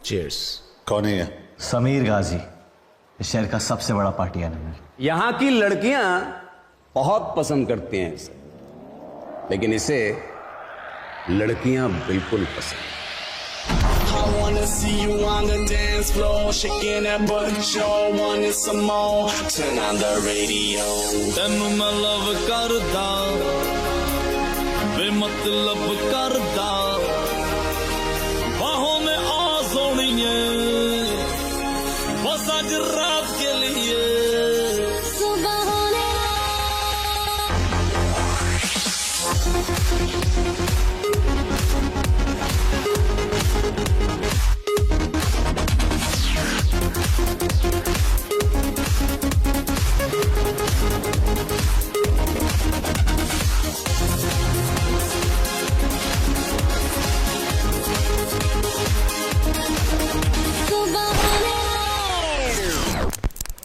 Cheers. कौन है ये? समीर गाजी, इस शहर का सबसे बड़ा पार्टी एनिमल। यहां की लड़कियां बहुत पसंद करती हैं इसे, लेकिन इसे लड़कियां बिल्कुल पसंद। I wanna see you on the dance floor, shaking that butt, sure wanted some more. Turn on the radio. ਤੈਨੂੰ ਮੈਂ ਲਵ ਕਰਦਾ ਵੇ ਮਤਲਬ ਕਰਦਾ ਬਾਹੋਂ में आ सोनिए बस आज रात के लिए सुबह होने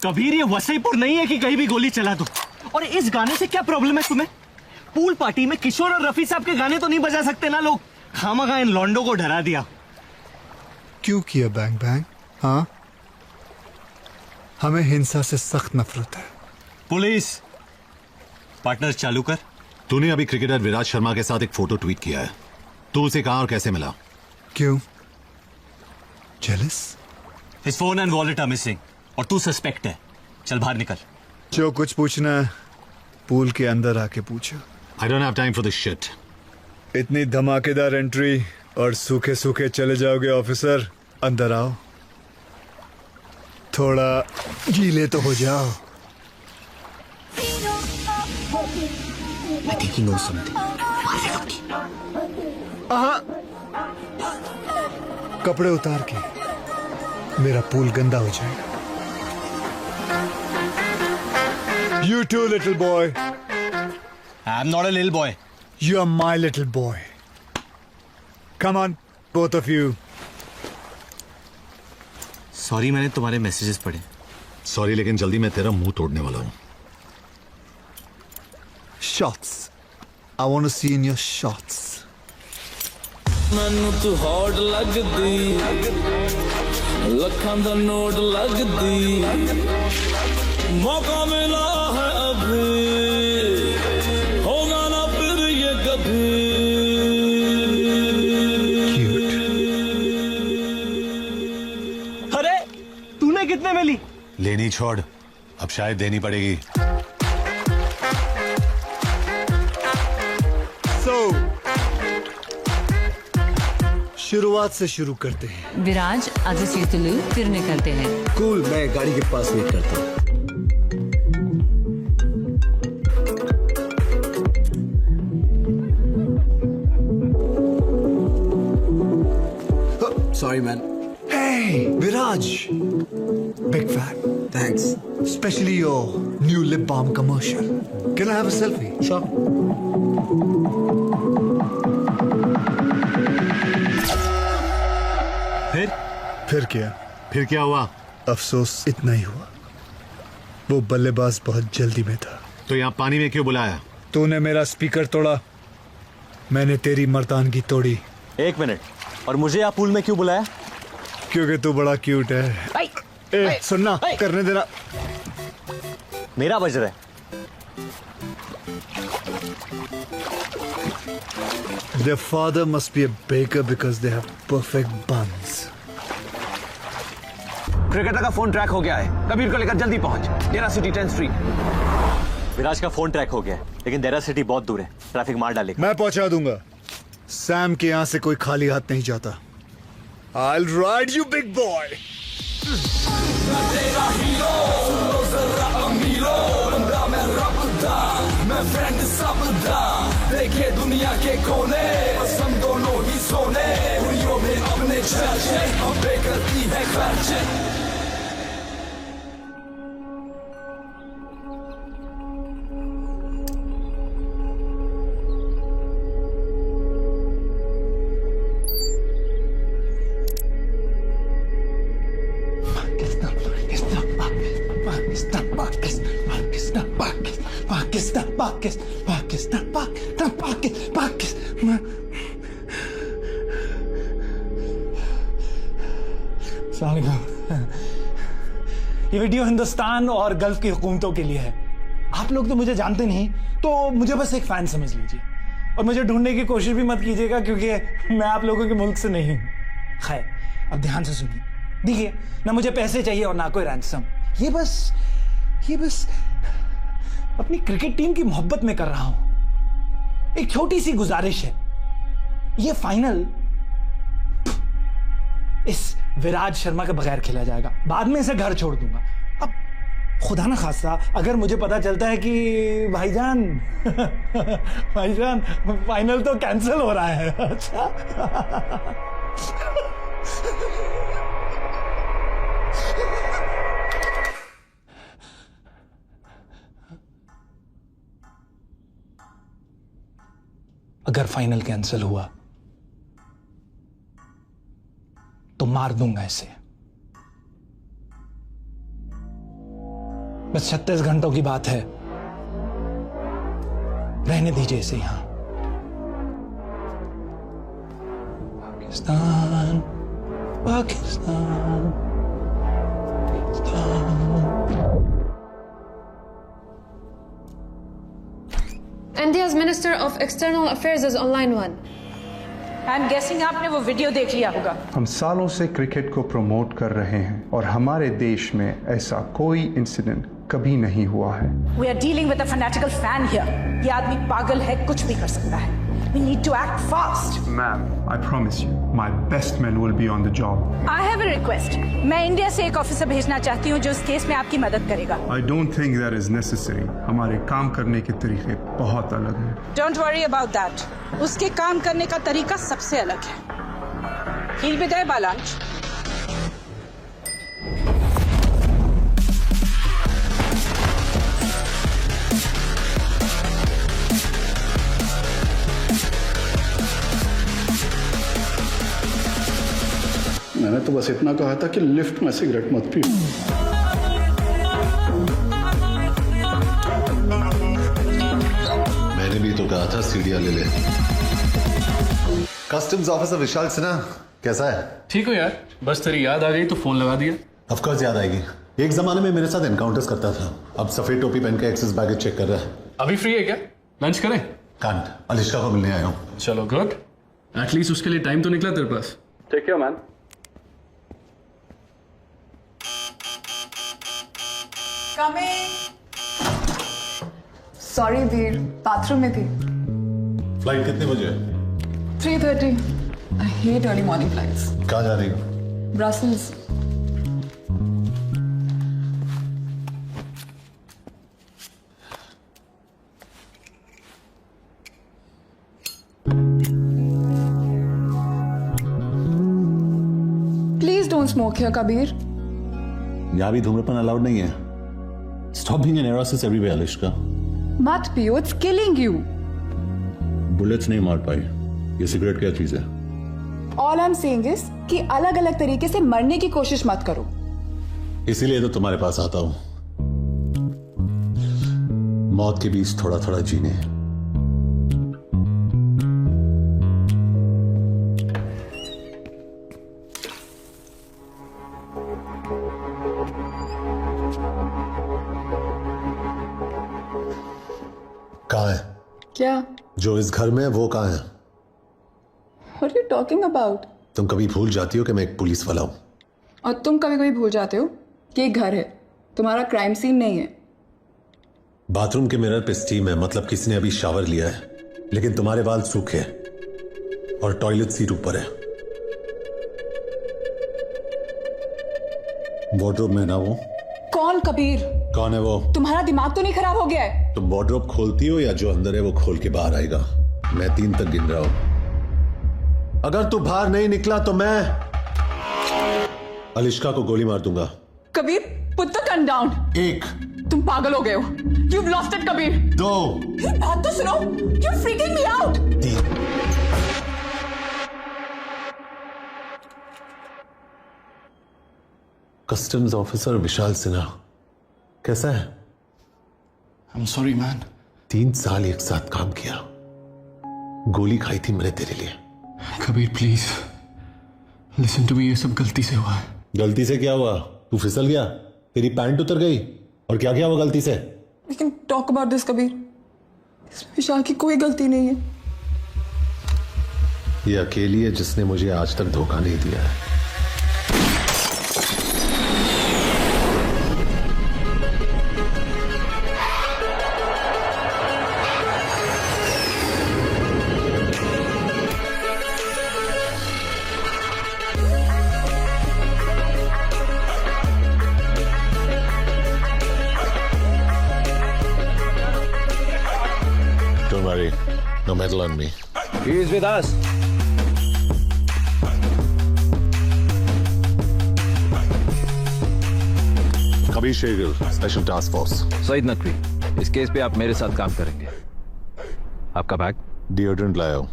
कबीर, ये वसईपुर नहीं है कि कहीं भी गोली चला दो। और इस गाने से क्या प्रॉब्लम है तुम्हें? पूल पार्टी में किशोर और रफी साहब के गाने तो नहीं बजा सकते ना लोग? खामखा इन लॉन्डो को डरा दिया। क्यों किया बैंग बैंग? हाँ, हमें हिंसा से सख्त नफरत है। पुलिस पार्टनर चालू कर। तूने अभी क्रिकेटर विराट शर्मा के साथ एक फोटो ट्वीट किया है। तू उसे कहां और कैसे मिला? क्यों? Jealous? His phone and wallet are missing और तू सस्पेक्ट है। चल बाहर निकल। जो कुछ पूछना है पूल के अंदर आके पूछो। I don't have time for this shit. इतनी धमाकेदार एंट्री और सूखे सूखे चले जाओगे ऑफिसर। अंदर आओ, थोड़ा गीले तो हो जाओ। I think he knows something. कपड़े उतार के, मेरा पूल गंदा हो जाएगा। You too, little boy. I'm not a little boy. You are my little boy. Come on, both of you. Sorry, मैंने तुम्हारे मैसेजेस पढ़े। सॉरी, लेकिन जल्दी मैं तेरा मुंह तोड़ने वाला हूं। Shots. I want to see in your shots. ਮੈਨੂੰ ਤੂੰ ਹੌਟ ਲੱਗਦੀ ਲੱਖਾਂ ਦਾ ਨੋਟ ਲੱਗਦੀ मौका मिला है अभी होगा ना फिर ये कभी। अरे तूने कितने में ली? लेनी छोड़, अब शायद देनी पड़ेगी। शुरुआत से शुरू करते हैं। विराज आज सीतलू फिर निकलते हैं। कूल, मैं गाड़ी के पास वेट करता हूँ। Sorry, man. Hey, Viraj. Big fan. Thanks. Especially your new lip balm commercial. Can I have a selfie? Sure. फिर क्या? फिर क्या हुआ? अफसोस इतना ही हुआ, वो बल्लेबाज बहुत जल्दी में था। तो यहाँ पानी में क्यों बुलाया? तूने मेरा स्पीकर तोड़ा, मैंने तेरी मर्दानगी तोड़ी। एक मिनट, और मुझे यहाँ पूल में क्यों बुलाया? क्योंकि तू बड़ा क्यूट है। ए, सुनना, करने देना। मेरा बज रहा है। Their father must be a baker because they have perfect buns. Cricketer का फोन ट्रैक हो गया है। कबीर को लेकर जल्दी पहुंच। डेरा सिटी 10th स्ट्रीट। विराज का फोन ट्रैक हो गया है, लेकिन डेरा सिटी बहुत दूर है, ट्रैफिक मार डालेगा। मैं पहुंचा दूंगा। सैम के यहां से कोई खाली हाथ नहीं जाता। I'll ride you, big boy. मैं फ्रेंड सबदा देखे दुनिया के कोने बस हम दोनों ही सोने हुइयों में अपने चर्चे अब करती है खर्चे। अस्सलाम वालेकुम। ये वीडियो हिंदुस्तान और गल्फ की हुकूमतों के लिए है। आप लोग तो मुझे जानते नहीं, तो मुझे बस एक फैन समझ लीजिए और मुझे ढूंढने की कोशिश भी मत कीजिएगा, क्योंकि मैं आप लोगों के मुल्क से नहीं हूं। खैर, अब ध्यान से सुनिए। देखिए, ना मुझे पैसे चाहिए और ना कोई रैंसम। ये बस अपनी क्रिकेट टीम की मोहब्बत में कर रहा हूं। एक छोटी सी गुजारिश है, ये फाइनल इस विराज शर्मा के बगैर खेला जाएगा। बाद में इसे घर छोड़ दूंगा। अब खुदा ना खास्ता अगर मुझे पता चलता है कि भाईजान फाइनल तो कैंसिल हो रहा है। अच्छा, अगर फाइनल कैंसिल हुआ तो मार दूंगा इसे। बस 36 घंटों की बात है, रहने दीजिए इसे यहां। Pakistan, Pakistan, India's Minister of External Affairs is online one. I'm guessing आपने वो वीडियो देख लिया होगा। हम सालों से क्रिकेट को प्रमोट कर रहे हैं और हमारे देश में ऐसा कोई इंसिडेंट कभी नहीं हुआ है। We are dealing with a fanatical fan here. ये आदमी पागल है, कुछ भी कर सकता है। We need to act fast. Ma'am, I promise you, my best men will be on the job. I have a request. मैं इंडिया से एक ऑफिसर भेजना चाहती हूँ जो इस केस में आपकी मदद करेगा। I don't think that is necessary. हमारे काम करने के तरीके बहुत अलग हैं। Don't worry about that. उसके काम करने का तरीका सबसे अलग है। He'll be there by lunch. मैंने तो बस इतना कहा था कि लिफ्ट में सिगरेट मत पियो। मैंने भी तो कहा था सीढ़ियां ले ले। कस्टम्स ऑफिसर विशाल सिन्हा कैसा है? ठीक हो यार, बस तेरी याद आ गई तो फोन लगा दिया। ऑफ कोर्स याद आएगी। एक जमाने में मेरे साथ एनकाउंटर्स करता था, अब सफेद टोपी पहन के एक्सेस बैगेज चेक कर रहा है। अभी फ्री है क्या? लंच करें? कांट, अलिश्का को मिलने आया हूँ। चलो गुड, एटलीस्ट उसके लिए टाइम तो निकला तेरे पास। Take care man. Sorry Veer, bathroom में थी। फ्लाइट कितने बजे? 3:30। I hate early morning flights. कहाँ जा रही हो? Brussels. Please don't smoke here Kabir. यहाँ भी धूम्रपान अलाउड नहीं है। Stop being an neurosis everywhere Alishka. मत पियो, इट्स किलिंग यू। बुलेट्स नहीं मार पाई। ये सिगरेट क्या चीज है? All I am saying is कि अलग अलग तरीके से मरने की कोशिश मत करो। इसीलिए तो तुम्हारे पास आता हूं, मौत के बीच थोड़ा थोड़ा जीने। कहाँ है? क्या? जो इस घर में है वो कहाँ है? What are you talking about? तुम कभी भूल जाती हो कि मैं एक पुलिस वाला हूं। और तुम कभी कभी भूल जाते हो कि एक घर है, तुम्हारा क्राइम सीन नहीं है। बाथरूम के मिरर पे स्टीम है, मतलब किसी ने अभी शावर लिया है, लेकिन तुम्हारे बाल सूखे और टॉयलेट सीट ऊपर है। वार्डरोब में ना वो। कौन कबीर? कौन है वो? तुम्हारा दिमाग तो नहीं खराब हो गया है? तुम वार्डरोब खोलती हो या जो अंदर है वो खोल के बाहर आएगा? मैं 3 तक गिन रहा हूं। अगर तू बाहर नहीं निकला तो मैं अलिश्का को गोली मार दूंगा। Kabir, put the gun down. 1। तुम पागल हो गए हो। You've lost it, Kabir. 2। बात तो सुनो। You're freaking me out। 3। Customs officer Vishal Sinha कैसा है? I'm sorry man। 3 साल एक साथ काम किया, गोली खाई थी मैंने तेरे लिए। Kabir please listen to me, ये सब गलती से हुआ है। गलती से क्या हुआ? तू फिसल गया, तेरी पैंट उतर गई, और क्या क्या हुआ गलती से? लेकिन टॉक अबाउट दिस कबीर, इसमें विशाल की कोई गलती नहीं है। ये अकेली है जिसने मुझे आज तक धोखा नहीं दिया है। Don't worry, no meddle on me. He is with us. Kabir Shergill, special task force. Saeed Naqvi, इस केस पे आप मेरे साथ काम करेंगे। आपका बैग? डिओड्रेंट लाया हूं।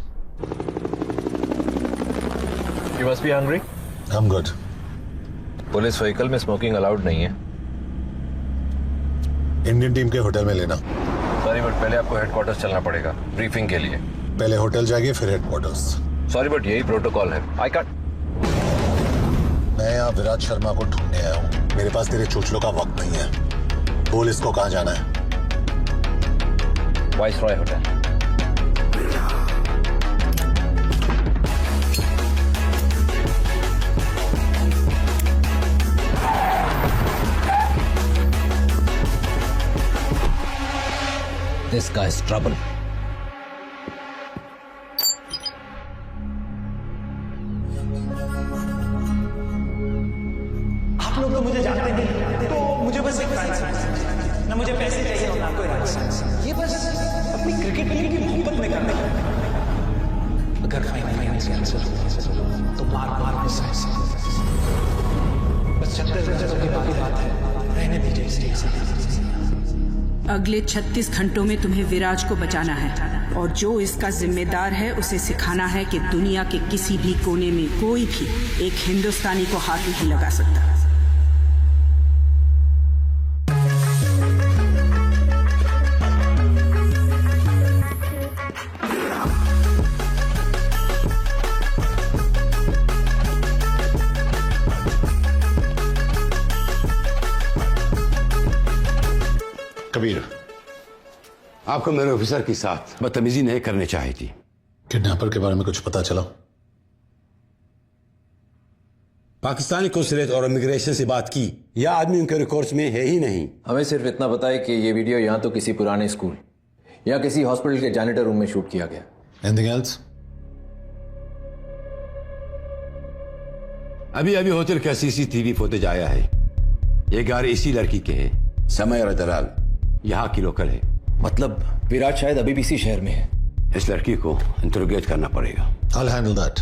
You must be hungry? I'm good. Police vehicle में स्मोकिंग अलाउड नहीं है। इंडियन टीम के होटल में लेना। सॉरी बट पहले आपको हेडक्वार्टर्स चलना पड़ेगा ब्रीफिंग के लिए। पहले होटल जाएंगे फिर हेडक्वार्टर्स। सॉरी बट यही प्रोटोकॉल है। I can't. मैं यहाँ विराट शर्मा को ढूंढने आया हूँ। मेरे पास तेरे चोचलों का वक्त नहीं है। बोल इसको कहाँ जाना है? Viceroy hotel. This guy's trouble. आप लोग तो मुझे जानते नहीं, तो मुझे बस एक फैन ना मुझे पैसे चाहिए और ना कोई राज। ये बस अपनी क्रिकेट टीम की मोहब्बत में करने का। अगर फाइनल से आंसर तो बार बार मिस बस 36 घंटों की बात है, रहने दीजिए इस स्टेज। अगले 36 घंटों में तुम्हें विराज को बचाना है और जो इसका जिम्मेदार है उसे सिखाना है कि दुनिया के किसी भी कोने में कोई भी एक हिंदुस्तानी को हाथ नहीं लगा सकता। कबीर, आपको मेरे ऑफिसर के साथ बदतमीजी नहीं करनी चाहिए थी। किडनैपर के बारे में कुछ पता चला? पाकिस्तानी कौंसलेट और इमिग्रेशन से बात की, यह आदमी उनके रिकॉर्ड्स में है ही नहीं। हमें सिर्फ इतना पता है कि ये वीडियो यहाँ तो किसी पुराने स्कूल या किसी हॉस्पिटल के जैनिटर रूम में शूट किया गया। Anything else? अभी अभी होटल का सीसीटीवी फुटेज आया है। ये गाड़ी इसी लड़की के है, समय और दलाल यहाँ की लोकल है। मतलब विराट शायद अभी भी इसी शहर में है। इस लड़की को इंटरोगेट करना पड़ेगा। I'll handle that.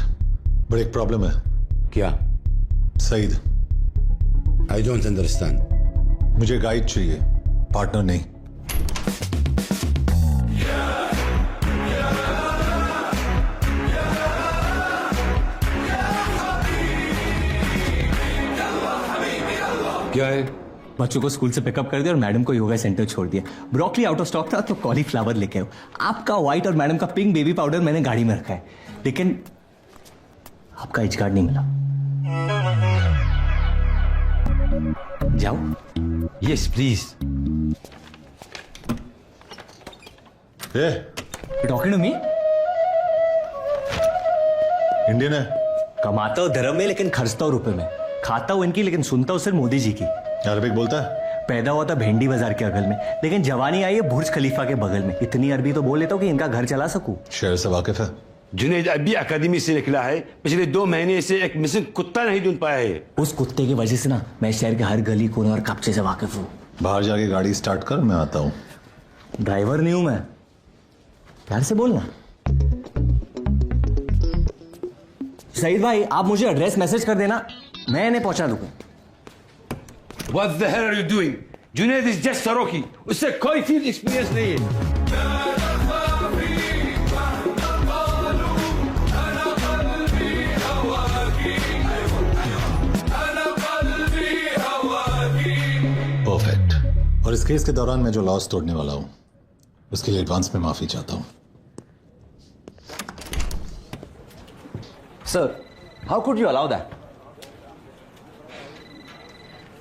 बट एक प्रॉब्लम है। क्या? Saeed, I don't understand. मुझे गाइड चाहिए, पार्टनर नहीं। क्या है? बच्चों को स्कूल से पिकअप कर दिया और मैडम को योगा सेंटर छोड़ दिया। ब्रोकली आउट ऑफ स्टॉक था तो कॉलीफ्लावर लेके आओ। आपका व्हाइट और मैडम का पिंक बेबी पाउडर मैंने गाड़ी में रखा है, लेकिन आपका एज कार्ड नहीं मिला। जाओ। Yes please. Talking to me? Indian है। कमाता हूँ धर्म में लेकिन खर्चता हूँ रुपए में। खाता हूँ इनकी लेकिन सुनता हूँ सिर्फ मोदी जी की। अरबिक बोलता है? पैदा हुआ था भेंडी बाजार के अगल में, लेकिन जवानी आई है बुर्ज खलीफा के बगल में। इतनी अरबी तो बोल लेता हूँ कि इनका घर चला सकूं। शहर से वाकिफ है? जुनैद अभी अकादमी से निकला है, पिछले 2 महीने से एक मिसिंग कुत्ता नहीं ढूंढ पाया है। उस कुत्ते की वजह से ना मैं शहर के हर गली कोने और कब्जे से वाकिफ हूँ। बाहर जाके गाड़ी स्टार्ट कर, मैं आता हूँ। ड्राइवर नहीं हूं मैं, प्यार से बोलना। सईद भाई, आप मुझे एड्रेस मैसेज कर देना, मैं इन्हें पहुंचा दूंगा। What the hell are you doing? Junaid is just सरोकी, उससे कोई फील्ड एक्सपीरियंस नहीं है। परफेक्ट। और इस केस के दौरान मैं जो लॉस तोड़ने वाला हूं उसके लिए एडवांस में माफी चाहता हूं। Sir, how could you allow that?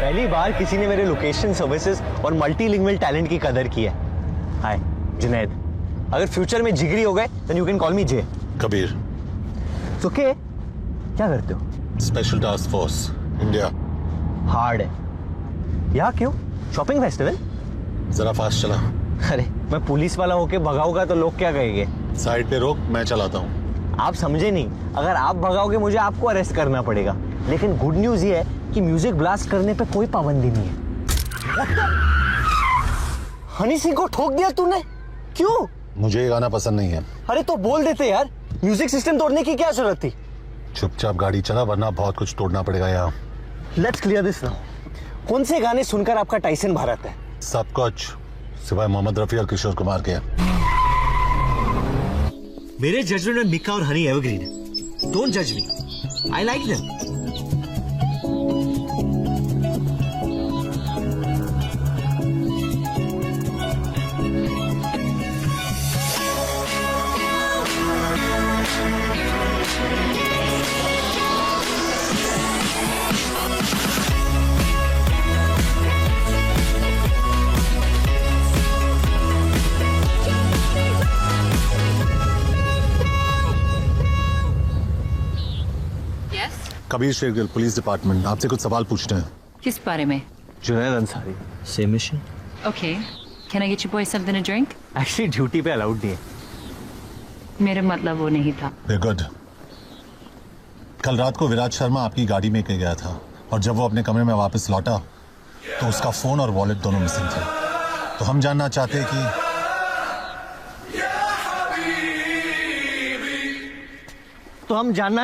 पहली बार किसी ने मेरे लोकेशन सर्विसेज और मल्टीलिंगुअल टैलेंट की कदर की है। हाय जुनैद, अगर फ्यूचर में जिगरी हो गए then you can call me J. Kabir. Okay, क्या करते हो? Special task force India. Hard है। यहाँ क्यों? Shopping festival? जरा फास्ट चला। अरे मैं पुलिस वाला होके भगाऊंगा तो लोग क्या कहेंगे? साइड पे रोक, मैं चलाता हूँ। आप समझे नहीं, अगर आप भगाओगे मुझे आपको अरेस्ट करना पड़ेगा। लेकिन गुड न्यूज ये है कि म्यूजिक ब्लास्ट करने पे कोई पाबंदी नहीं है। हनी सिंह को ठोक दिया तूने? क्यों? मुझे ये गाना पसंद नहीं है। अरे तो बोल देते यार, म्यूजिक सिस्टम तोड़ने की क्या जरूरत थी? चुपचाप गाड़ी चला वरना बहुत कुछ तोड़ना पड़ेगा यहाँ। Let's clear this now. कौन से गाने सुनकर आपका टाइसन भारत है? सब कुछ सिवाय मोहम्मद रफी और किशोर कुमार के। मेरे जजमेंट में मिक्का और हनी एवरग्रीन है। डोंट जज me, I like them. Kabir Shergill, police department, आपसे कुछ सवाल पूछते हैं। किस बारे में? Junaid Ansari, same mission. Okay, can I get you boys something to drink? Actually duty पे अलाउड नहीं है। मेरा मतलब वो नहीं था। Very good. कल रात को विराज शर्मा आपकी गाड़ी में गया था और जब वो अपने कमरे में वापस लौटा तो उसका फोन और वॉलेट दोनों मिसिंग थे। तो हम जानना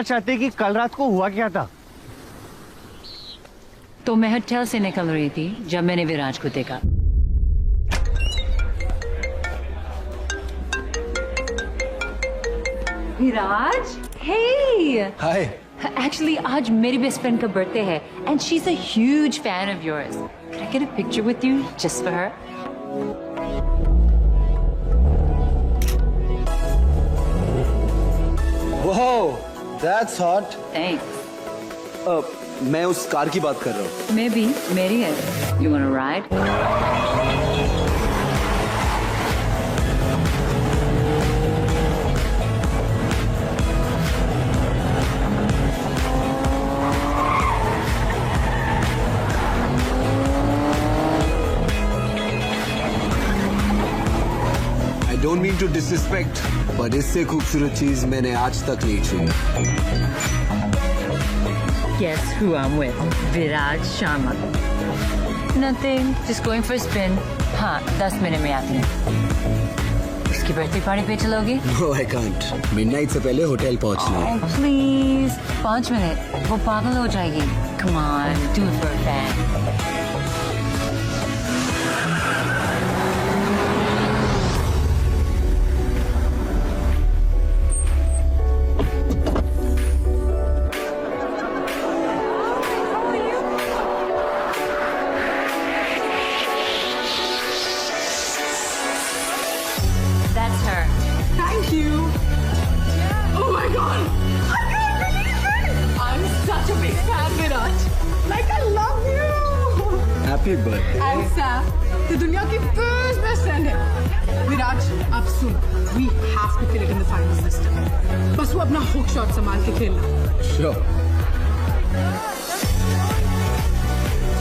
चाहते हैं कि कल रात को हुआ क्या था? तो मैं होटल से निकल रही थी जब मैंने विराज को देखा। विराज, हे हाय। एक्चुअली आज मेरी बेस्ट फ्रेंड का बर्थडे है and she is a huge fan of yours. Can I get a picture with you just for her? Wow, that's hot. Thanks. मैं उस कार की बात कर रहा हूँ। मैं भी, मेरी है। You wanna ride? I don't mean to disrespect, but इससे खूबसूरत चीज मैंने आज तक नहीं छुई। Guess who I'm with? Viraj Sharma. Nothing. Just going for a spin. हाँ, 10 मिनट में आती हूँ। उसकी बर्थडे पार्टी पे चलोगी? No, I can't. Midnight से पहले होटल पहुँचना है। Oh, please. 5 मिनट. वो पागल हो जाएगी. Come on, do it for a fan. That's her. Thank you. Oh my god. I can't believe it. I'm such a big fan, Viraj. Like I love you. Happy birthday. And Sam, the दुनिया की first best friend है. Viraj, अब सुन. We have to kill it in the final system. बस वो अपना hook shot संभाल के खेलना. Sure.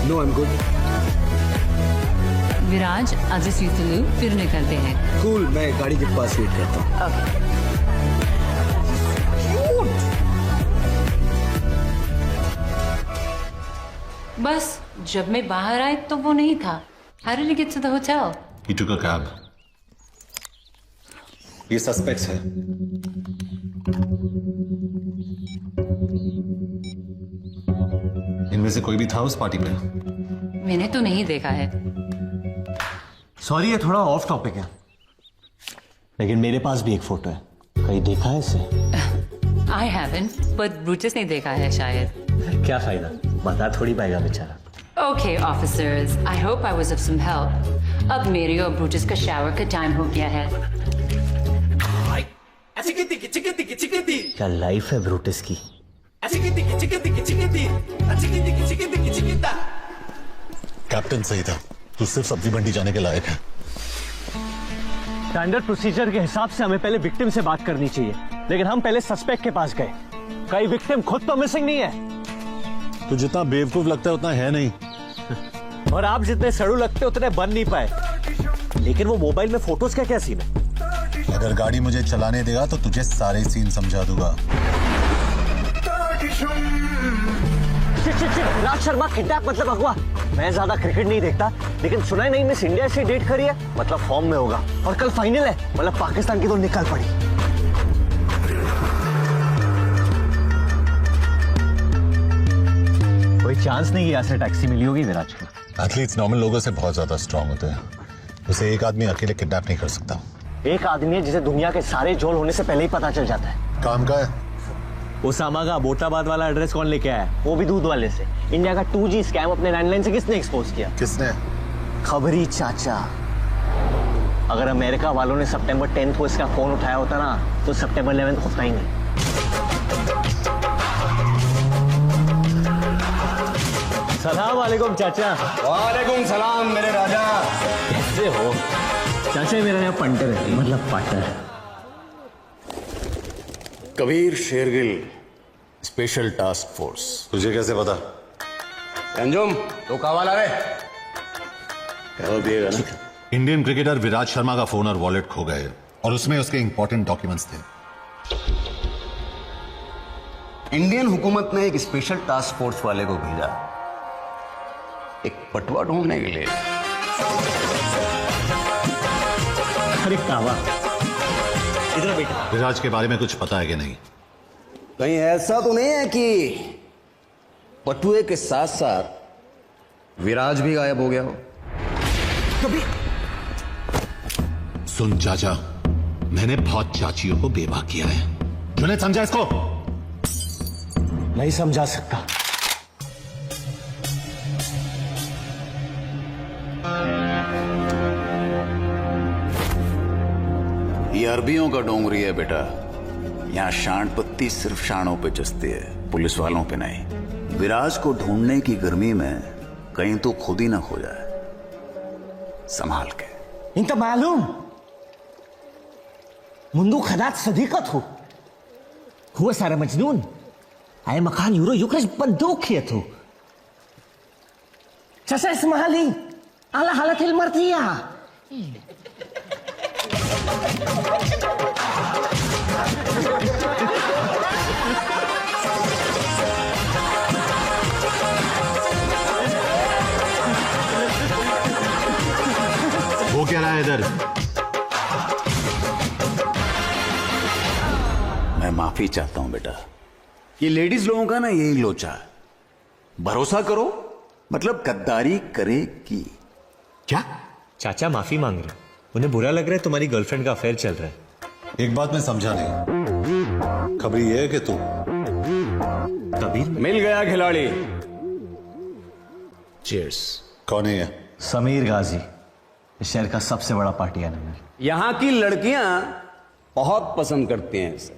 No, I'm good. Viraj, I'll just use the loo, फिर निकलते हैं। Cool, मैं गाड़ी के पास वेट करता हूँ। Okay. बस जब मैं बाहर आई तो वो नहीं था। How did you get to the hotel? He took a cab. ये सस्पेक्ट्स है। इनमें से कोई भी था उस पार्टी में? मैंने तो नहीं देखा है। सॉरी, ये थोड़ा ऑफ टॉपिक है, लेकिन मेरे पास भी एक फोटो है। कहीं देखा है इसे? I haven't, but Brutus ने देखा है शायद। क्या फायदा, बता थोड़ी पाएगा बेचारा। Okay, officers, I hope I was of some help. अब मेरे और Brutus का शावर का टाइम हो गया है। क्या लाइफ है ब्रूटस की। कैप्टन सही था, तू सिर्फ सब्जी मंडी जाने के लायक है। स्टैंडर्ड प्रोसीजर के हिसाब से हमें पहले विक्टिम से बात करनी चाहिए, लेकिन हम पहले सस्पेक्ट के पास गए। कई विक्टिम खुद तो मिसिंग नहीं है। तू जितना बेवकूफ लगता है उतना है नहीं। और आप जितने सड़ू लगते उतने बन नहीं पाए। लेकिन वो मोबाइल में फोटोज का क्या सीन है? अगर गाड़ी मुझे चलाने देगा तो तुझे सारे सीन समझा दूंगा। राज शर्मा किडनैप मतलब अगवा। मैं ज्यादा क्रिकेट नहीं देखता, लेकिन सुना ही नहीं मिस इंडिया से डेट करी है, मतलब फॉर्म में होगा। और कल फाइनल है, मतलब पाकिस्तान की तो निकल पड़ी। कोई चांस नहीं यहाँ से टैक्सी मिली होगी विराज को। एथलीट्स नॉर्मल लोगों से बहुत ज्यादा स्ट्रांग होते हैं, उसे एक आदमी अकेले किडनैप नहीं कर सकता। एक आदमी है जिसे दुनिया के सारे जोल होने से पहले ही पता चल जाता है। काम का है। ओसामा का अबोटाबाद वाला एड्रेस कौन लेके आया? वो भी दूध वाले से। इंडिया का 2G स्कैम अपने लैंडलाइन से किसने एक्सपोज किया? किसने? खबरी चाचा। अगर अमेरिका वालों ने सितंबर 10 को इसका फोन उठाया होता ना, तो सितंबर 11 होता ही नहीं। सलाम वालेकुम चाचा। वालेकुम सलाम मेरे राजा। कैसे हो चाचा? मेरा नाम पंटर है, मतलब पाटर। Kabir Shergill, special task force. तुझे कैसे पता? अंजुम तो कावाला रे कहो दिएगा ना। इंडियन क्रिकेटर विराट शर्मा का फोन और वॉलेट खो गए और उसमें उसके इंपॉर्टेंट डॉक्यूमेंट्स थे। इंडियन हुकूमत ने एक स्पेशल टास्क फोर्स वाले को भेजा एक पटवा ढूंढने के लिए। अरे कावा, इधर बेटा। विराज के बारे में कुछ पता है कि नहीं? कहीं ऐसा तो नहीं है कि पटुए के साथ साथ विराज भी गायब हो गया हो? कभी सुन चाचा, मैंने बहुत चाचियों को बेवा किया है। तूने समझा इसको? नहीं समझा सकता। ये अरबियों का डोंगरी है बेटा। यहाँ शांड पत्ती सिर्फ शानों पे जचती है, पुलिस वालों पे नहीं। विराज को ढूंढने की गर्मी में कहीं तो खुद ही ना खो जाए। संभाल के। इंत मालूम मुंदू खदात सदीकत हो हुआ सारा मजनून आए मकान यूरो युक्रज बंदूक किए तो चाचा इसमाली आला हालत हिल मरती है। वो क्या रहा है इधर? मैं माफी चाहता हूं बेटा। ये लेडीज लोगों का ना यही लोचा है, भरोसा करो मतलब गद्दारी करेगी। क्या? चाचा माफी मांग रहे, उन्हें बुरा लग रहा है तुम्हारी गर्लफ्रेंड का अफेयर चल रहा है। एक बात मैं समझा नहीं, खबरी ये है कि तू कबीर मिल गया खिलाड़ी। चीयर्स। कौन है ये? समीर गाजी, इस शहर का सबसे बड़ा पार्टी एनिमल। यहां की लड़कियां बहुत पसंद करती हैं इसे,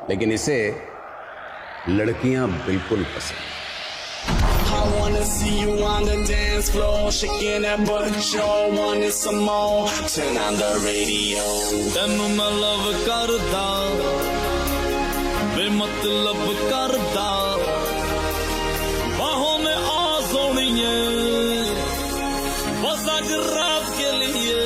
लेकिन इसे लड़कियां बिल्कुल पसंद। I wanna see you on the dance floor, shaking that butt, sure wanted some more. Turn on the radio. ਤੈਨੂੰ ਮੈਂ ਲਵ ਕਰਦਾ ਬੇਮਤਲਬ ਕਰਦਾ ਬਾहों में आ सोनिए बस आज रात के लिए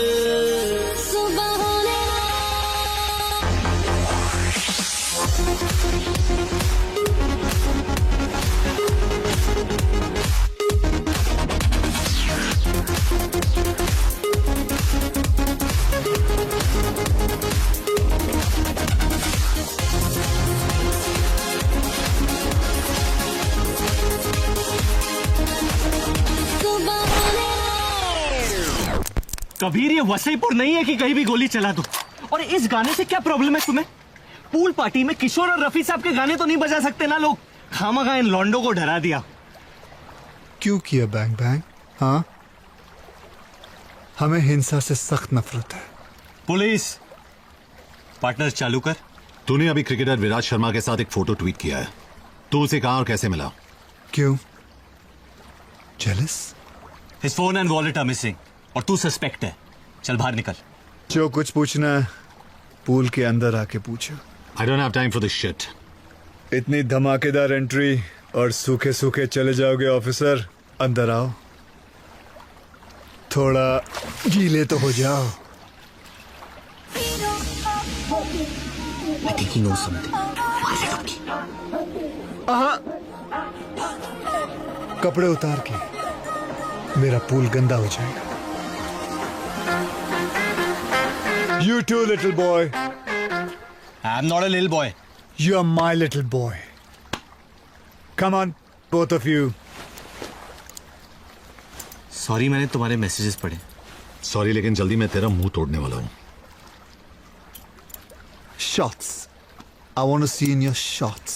कबीर ये वसईपुर नहीं है कि कहीं भी गोली चला दूं। और इस गाने से क्या प्रॉब्लम है तुम्हें? पूल पार्टी में किशोर और रफी साहब के गाने तो नहीं बजा सकते ना लोग? खामखा इन लॉन्डो को डरा दिया। क्यों किया बैंग बैंग? हाँ, हमें हिंसा से सख्त नफरत है। पुलिस पार्टनर चालू कर। तूने अभी क्रिकेटर विराट शर्मा के साथ एक फोटो ट्वीट किया है। तू उसे कहां और कैसे मिला? क्यों? Jealous? His phone and wallet are missing और तू सस्पेक्ट है। चल बाहर निकल। जो कुछ पूछना है पूल के अंदर आके पूछो। I don't have time for this shit. इतनी धमाकेदार एंट्री और सूखे सूखे चले जाओगे ऑफिसर? अंदर आओ, थोड़ा गीले तो हो जाओ। I think he knows something. कपड़े उतार के, मेरा पूल गंदा हो जाएगा। You too, little boy. I'm not a little boy. You are my little boy. Come on, both of you. Sorry, मैंने तुम्हारे मैसेजेस पढ़े। सॉरी, लेकिन जल्दी मैं तेरा मुंह तोड़ने वाला हूं। Shots. I want to see in your shots.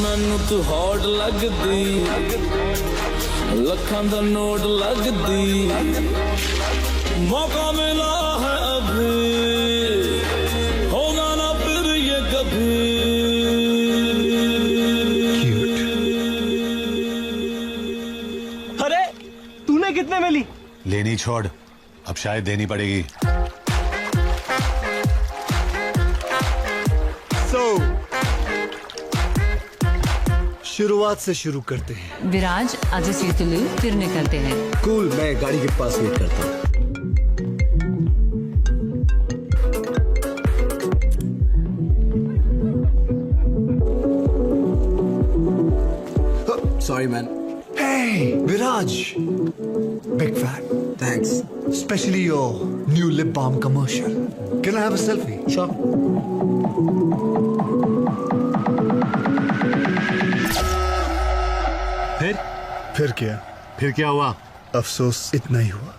ਮੈਨੂੰ ਤੂੰ ਹੌਟ ਲੱਗਦੀ, ਲੱਖਾਂ ਦਾ ਨੋਟ ਲੱਗਦੀ, ਮੌਕਾ ਮਿਲਾ ਹੈ ਅਭੀ, ਹੋਗਾ ਨਾ ਫਿਰ ਇਹ ਕਭੀ। अरे तूने कितने में ली? लेनी छोड़, अब शायद देनी पड़ेगी। शुरुआत से शुरू करते हैं। विराज आज से तुलू फिर निकलते हैं। कूल, मैं गाड़ी के पास वेट करता हूँ। Sorry, man. Hey, Viraj. Big fan. Thanks. Especially your new lip balm commercial. Can I have a selfie? Sure. फिर क्या? फिर क्या हुआ? अफसोस इतना ही हुआ,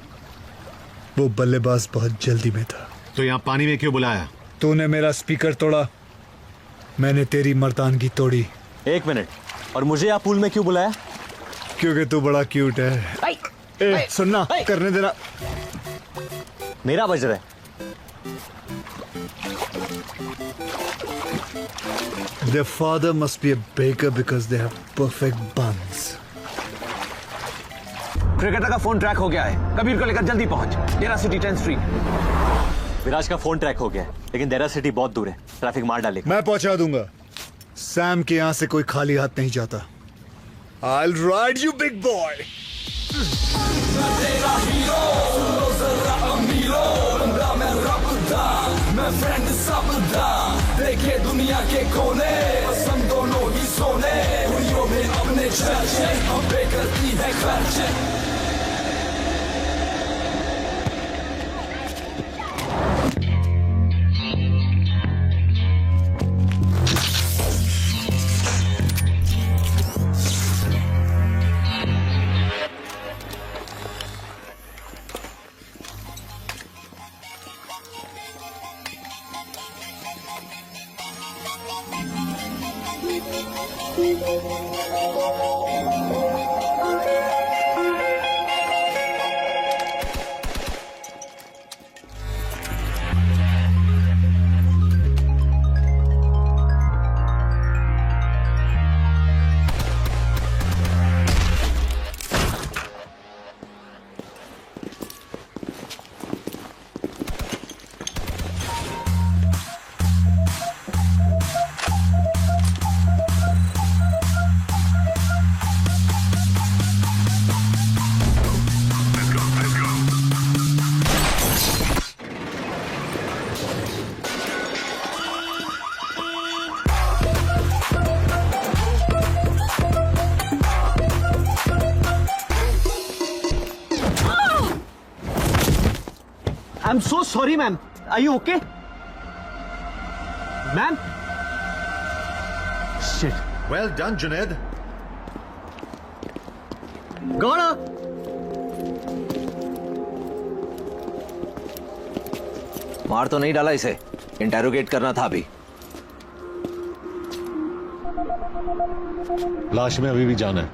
वो बल्लेबाज बहुत जल्दी में था। तो यहाँ पानी में क्यों बुलाया? तूने मेरा स्पीकर तोड़ा, मैंने तेरी मर्दानगी तोड़ी। एक मिनट, और मुझे आप पूल में क्यों बुलाया? क्योंकि तू बड़ा क्यूट है। ए, सुनना, करने देना। मेरा बज रहा है। Their father must be a baker because they have perfect buns. Cricketer का फोन ट्रैक हो गया है। कबीर को लेकर जल्दी पहुंच। डेरा सिटी 10th स्ट्रीट। विराज का फोन ट्रैक हो गया है, लेकिन डेरा सिटी बहुत दूर है, ट्रैफिक मार डालेगा। मैं पहुंचा दूंगा। सैम के यहां से कोई खाली हाथ नहीं जाता। I'll ride you, big boy. मैं फ्रेंड सबदा, देखे दुनिया के कोने, बस हम दोनों ही सोने, दुनियों में अपने चर्चे, हम पे करती है खर्चे। I'm so sorry, ma'am. Are you okay? Ma'am? Shit. Well done, Junaid. मार तो नहीं डाला इसे, इंटेरोगेट करना था अभी। लाश में अभी भी जान है।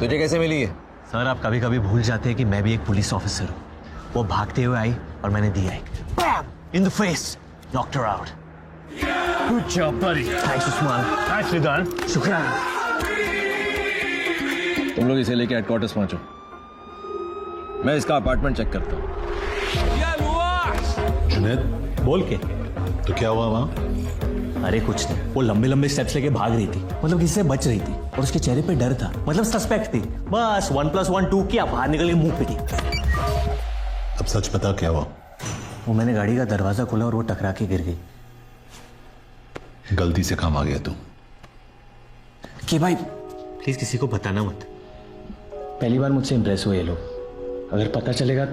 तुझे कैसे मिली है? सर आप कभी कभी भूल जाते हैं कि मैं भी एक पुलिस ऑफिसर हूँ। वो भागते हुए आई और मैंने दी आई, in the face, knocked her out. Good job buddy. Thanks Usman. Thanks Ridaan. शुक्रिया। तुम लोग इसे लेके हेडक्वार्टर्स पहुंचो, मैं इसका अपार्टमेंट चेक करता हूँ। जुनैद बोल के तो क्या हुआ वहां? अरे कुछ नहीं, वो लंबे लंबे स्टेप्स लेके भाग रही थी, मतलब किसी से बच रही थी और उसके चेहरे पे डर था, मतलब सस्पेक्ट थी। बस 1 + 1 2 किया, बाहर निकल के मुंह पिटी। अब सच पता क्या हुआ? वो मैंने गाड़ी का दरवाजा खोला और वो टकरा के गिर गई। गलती से काम आ गया तू। कि भाई प्लीज किसी को बताना मत। पहली बार मुझसे इंप्रेस हुए ये लोग, अगर पता चलेगा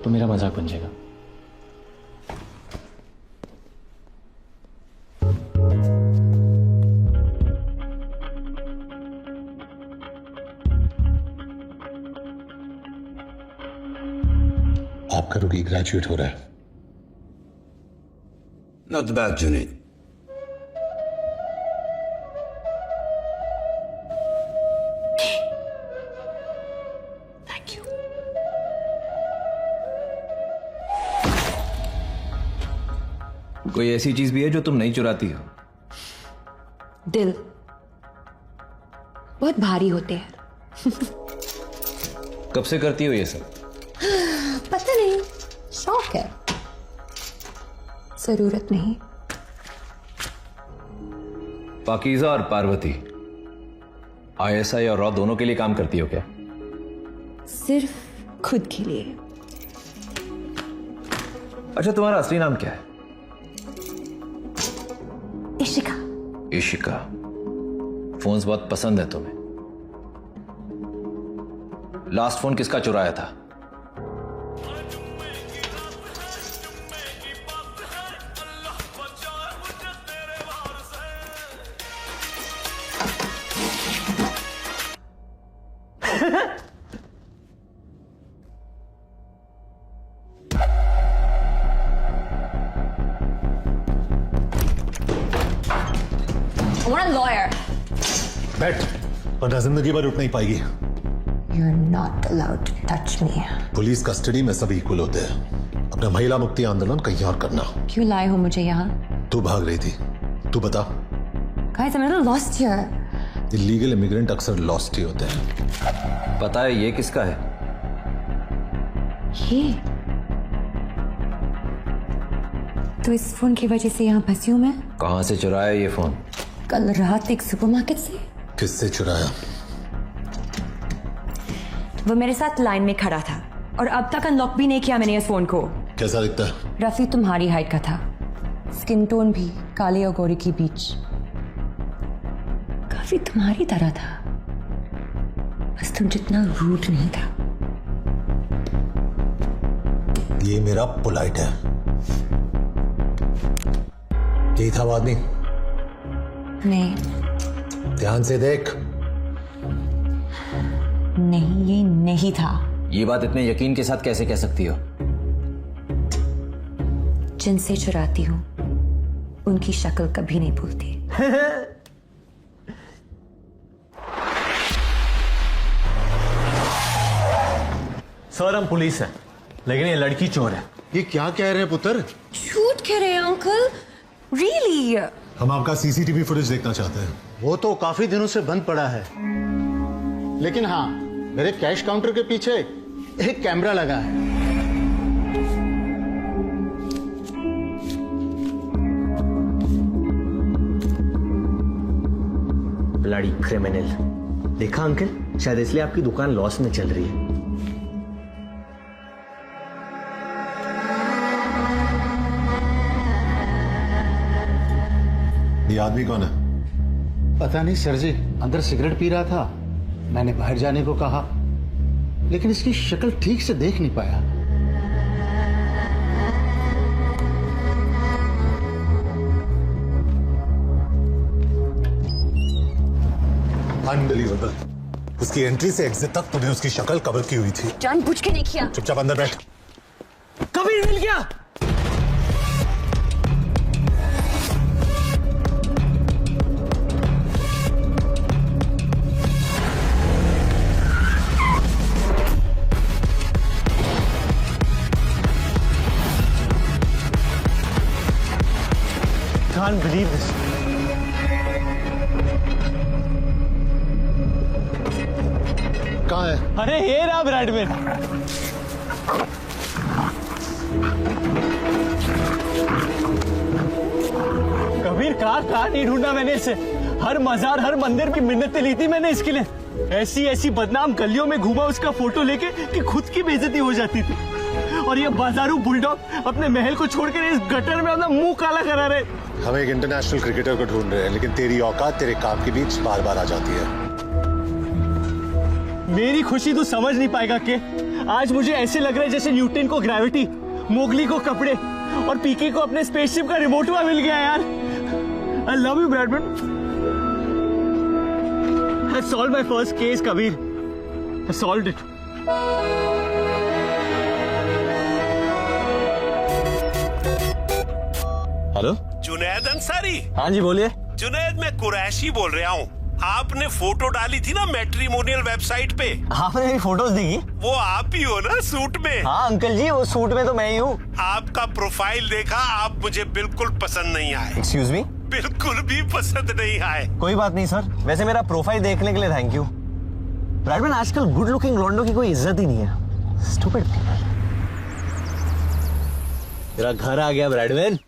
तो मेरा मजाक बन जाएगा। आपका रुकी ग्रेजुएट हो रहा है। Not bad Junaid. Thank you. कोई ऐसी चीज भी है जो तुम नहीं चुराती हो? दिल बहुत भारी होते हैं। कब से करती हो ये सब? पता नहीं, शौक है, जरूरत नहीं। पाकीज़ा और पार्वती ISI और रॉ दोनों के लिए काम करती हो क्या? सिर्फ खुद के लिए। अच्छा, तुम्हारा असली नाम क्या है? इशिका। इशिका। फोन्स बहुत पसंद है तुम्हें। लास्ट फोन किसका चुराया था? लॉयर। बैठ, वरना जिंदगी भर उठ नहीं पाएगी। You're not allowed to touch me. Police custody में सब इक्वल होते हैं। अपना महिला मुक्ति आंदोलन कहीं और करना। क्यों लाए हो मुझे यहाँ? तू भाग रही थी, तू बता। Guys, I'm not lost here. Illegal immigrant अक्सर लॉस्ट ही होते हैं। पता है ये किसका है? ये तो इस फोन की वजह से यहाँ फंसी हूँ मैं। कहाँ से चुराया ये फोन? कल रात एक सुपरमार्केट से। किससे चुराया? वो मेरे साथ लाइन में खड़ा था और अब तक अनलॉक भी नहीं किया मैंने इस फोन को। कैसा दिखता है? रफी तुम्हारी हाइट का था, स्किन टोन भी काले और गोरे के बीच, काफी तुम्हारी तरह था, बस तुम जितना रूड नहीं था। ये मेरा पोलाइट है। यही था वो आदमी? नहीं। ध्यान से देख। नहीं, ये नहीं था। ये बात इतने यकीन के साथ कैसे कह सकती हो? जिनसे चुराती हूँ उनकी शक्ल कभी नहीं भूलती। सर हम पुलिस हैं, लेकिन ये लड़की चोर है। ये क्या कह रहे हैं पुत्र? झूठ कह रहे हैं अंकल। रियली? हम आपका CCTV फुटेज देखना चाहते हैं। वो तो काफी दिनों से बंद पड़ा है, लेकिन हाँ, मेरे कैश काउंटर के पीछे एक कैमरा लगा है। Bloody criminal. देखा अंकल, शायद इसलिए आपकी दुकान लॉस में चल रही है। ये आदमी कौन है? पता नहीं सर जी, अंदर सिगरेट पी रहा था, मैंने बाहर जाने को कहा, लेकिन इसकी शक्ल ठीक से देख नहीं पाया। अनबिलीवेबल। उसकी एंट्री से एग्जिट तक तूने उसकी शक्ल कवर की हुई थी। जानबूझ के नहीं किया। चुपचाप अंदर बैठ। कबीर मिल गया। Can't believe this. कहाँ है? अरे ये रहा ब्रैडमैन। कबीर कहाँ नहीं ढूंढा मैंने इसे। हर मजार हर मंदिर की मिन्नतें ली थी मैंने इसके लिए। ऐसी बदनाम गलियों में घूमा उसका फोटो लेके कि खुद की बेइज्जती हो जाती थी। और ये बाजारू बुलडॉग अपने महल को छोड़कर इस गटर में अपना मुंह काला करा रहे। हम एक इंटरनेशनल क्रिकेटर को ढूंढ रहे हैं, लेकिन तेरी औकात तेरे काम के बीच बार बार आ जाती है। मेरी खुशी तू समझ नहीं पाएगा कि आज मुझे ऐसे लग रहा है जैसे न्यूटन को ग्रेविटी, मोगली को कपड़े और पीके को अपने स्पेसशिप का रिमोट मिल गया यार। I love you Bradman. I solved my first case, Kabir. I solved it. Hello Junaid Ansari. हाँ जी बोलिए। जुनैद मैं कुरैशी बोल रहा हूँ। आपने फोटो डाली थी ना मैट्रिमोनियल वेबसाइट पे। आपने मेरी फोटोज देखी? वो आप ही हो ना सूट में? हाँ अंकल जी, वो सूट में तो मैं ही हूँ। आपका प्रोफाइल देखा, आप मुझे बिल्कुल पसंद नहीं आए। Excuse me? बिल्कुल भी पसंद नहीं आए। कोई बात नहीं सर, वैसे मेरा प्रोफाइल देखने के लिए थैंक यू। ब्रैडमैन, आजकल गुड लुकिंग लॉन्डो की कोई इज्जत ही नहीं है। स्टूपिड। तेरा घर आ गया ब्रैडमैन।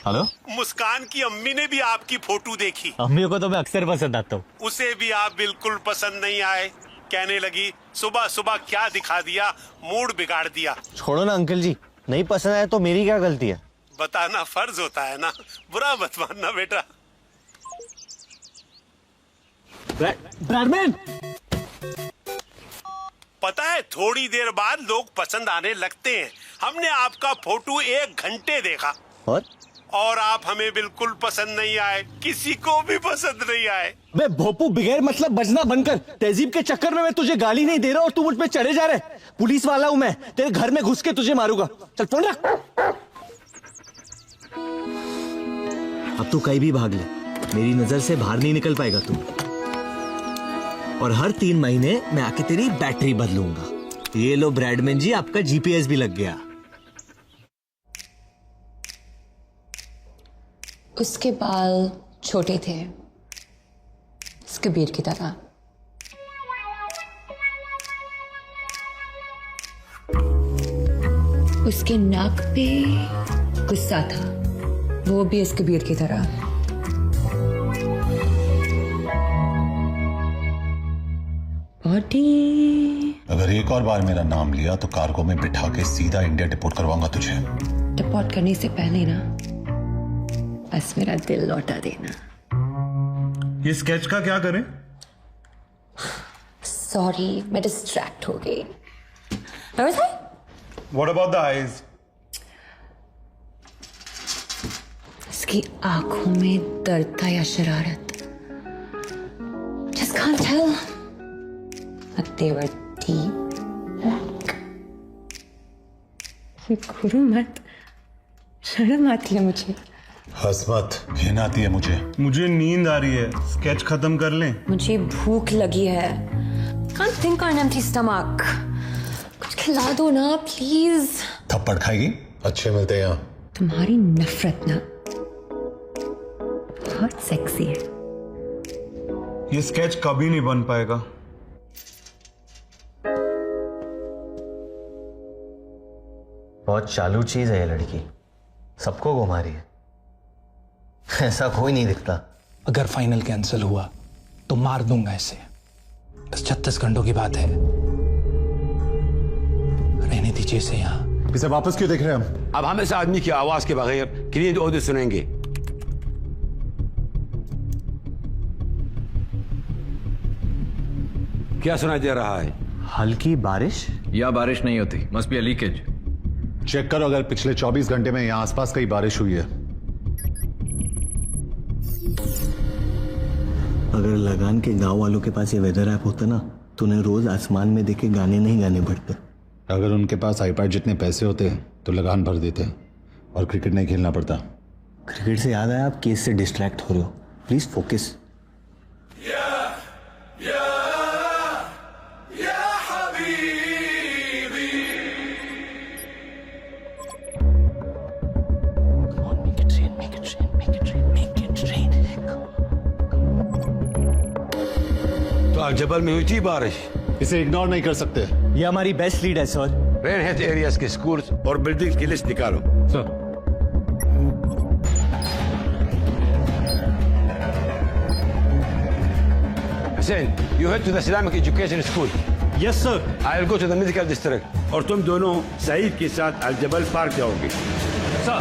हेलो। मुस्कान की अम्मी ने भी आपकी फोटो देखी। अम्मी को तो मैं अक्सर पसंद आता हूँ। उसे भी आप बिल्कुल पसंद नहीं आए। कहने लगी सुबह सुबह क्या दिखा दिया, मूड बिगाड़ दिया। छोड़ो ना अंकल जी, नहीं पसंद आया तो मेरी क्या गलती है? बताना फर्ज होता है ना, बुरा मत मानना बेटा। ब्रैडमैन, पता है थोड़ी देर बाद लोग पसंद आने लगते हैं। हमने आपका फोटो 1 घंटे देखा और आप हमें बिल्कुल पसंद नहीं आए, किसी को भी पसंद नहीं आए। मैं भोपू बगैर मतलब बजना बनकर तहजीब के चक्कर में मैं तुझे गाली नहीं दे रहा और तू मुझ पे चढ़े जा रहे। पुलिस वाला हूं मैं, तेरे घर में घुस के तुझे मारूंगा। चल फोन रख। अब तू कहीं भी भाग ले, मेरी नजर से बाहर नहीं निकल पाएगा तू। और हर 3 महीने मैं आके तेरी बैटरी बदलूंगा। ये लो ब्रैडमैन जी, आपका जीपीएस भी लग गया। उसके बाल छोटे थे, कबीर की तरह। उसके नाक पे गुस्सा था, वो भी इस कबीर की तरह। बॉडी। अगर एक और बार मेरा नाम लिया तो कार्गो में बिठा के सीधा इंडिया डिपोर्ट करवाऊंगा तुझे। डिपोर्ट करने से पहले ना बस मेरा दिल लौटा देना। ये स्केच का क्या करें? सॉरी, मैं डिस्ट्रैक्ट हो गई। What about the eyes? इसकी आंखों में दर्द था या शरारत? Just can't tell. But they were deep. गुरु मत, शर्म आती है मुझे। हंस मत, घिन आती है मुझे नींद आ रही है, स्केच खत्म कर लें? मुझे भूख लगी है। Can't think on an empty stomach. कुछ खिला दो ना प्लीज। थप्पड़ खाएगी? अच्छे मिलते हैं यहाँ। तुम्हारी नफरत ना बहुत सेक्सी है। ये स्केच कभी नहीं बन पाएगा। बहुत चालू चीज है ये लड़की, सबको घुमा रही है। ऐसा कोई नहीं दिखता। अगर फाइनल कैंसिल हुआ तो मार दूंगा इसे। बस 36 घंटों की बात है, रहने दीजिए इसे यहाँ। इसे वापस क्यों देख रहे हैं हम? अब हम इस आदमी की आवाज के बगैर क्लीन ऑडियो सुनेंगे। क्या सुनाई दे रहा है? हल्की बारिश या बारिश नहीं होती, must be a leakage. Check करो अगर पिछले 24 घंटे में यहाँ आसपास कहीं बारिश हुई है। अगर लगान के गांव वालों के पास ये वेदर ऐप होता ना तूने रोज आसमान में देखे गाने नहीं गाने पड़ते। अगर उनके पास आईपैड जितने पैसे होते तो लगान भर देते और क्रिकेट नहीं खेलना पड़ता। क्रिकेट से याद आया, आप केस से डिस्ट्रैक्ट हो रहे हो, प्लीज फोकस। तो अल-जबल में हुई थी बारिश। इसे इग्नोर नहीं कर सकते। ये हमारी बेस्ट लीड है सर। रेन हेल्थ एरियाज के स्कूल्स और बिल्डिंग्स की लिस्ट निकालो। Sir Hussein, you head to the Islamic Education School. Yes, sir. I'll go to the medical district. और तुम दोनों सईद के साथ अल-जबल पार्क जाओगे। सर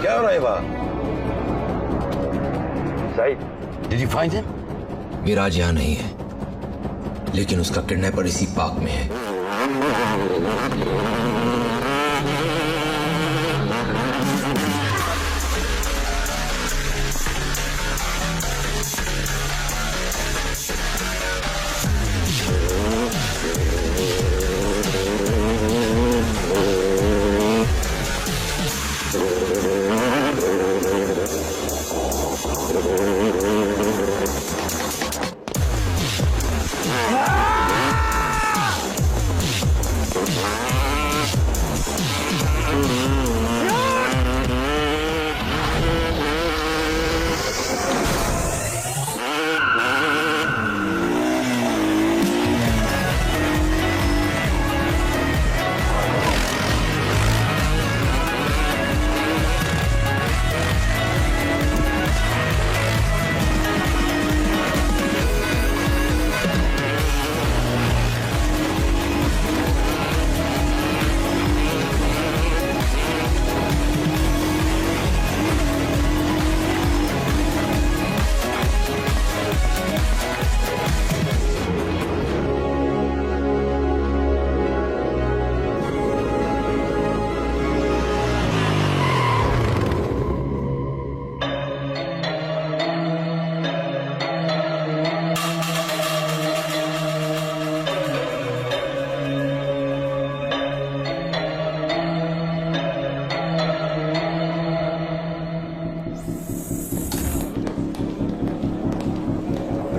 क्या हो रहा है वहाँ Saeed did you find him विराज यहाँ नहीं है, लेकिन उसका किडनैपर इसी पार्क में है।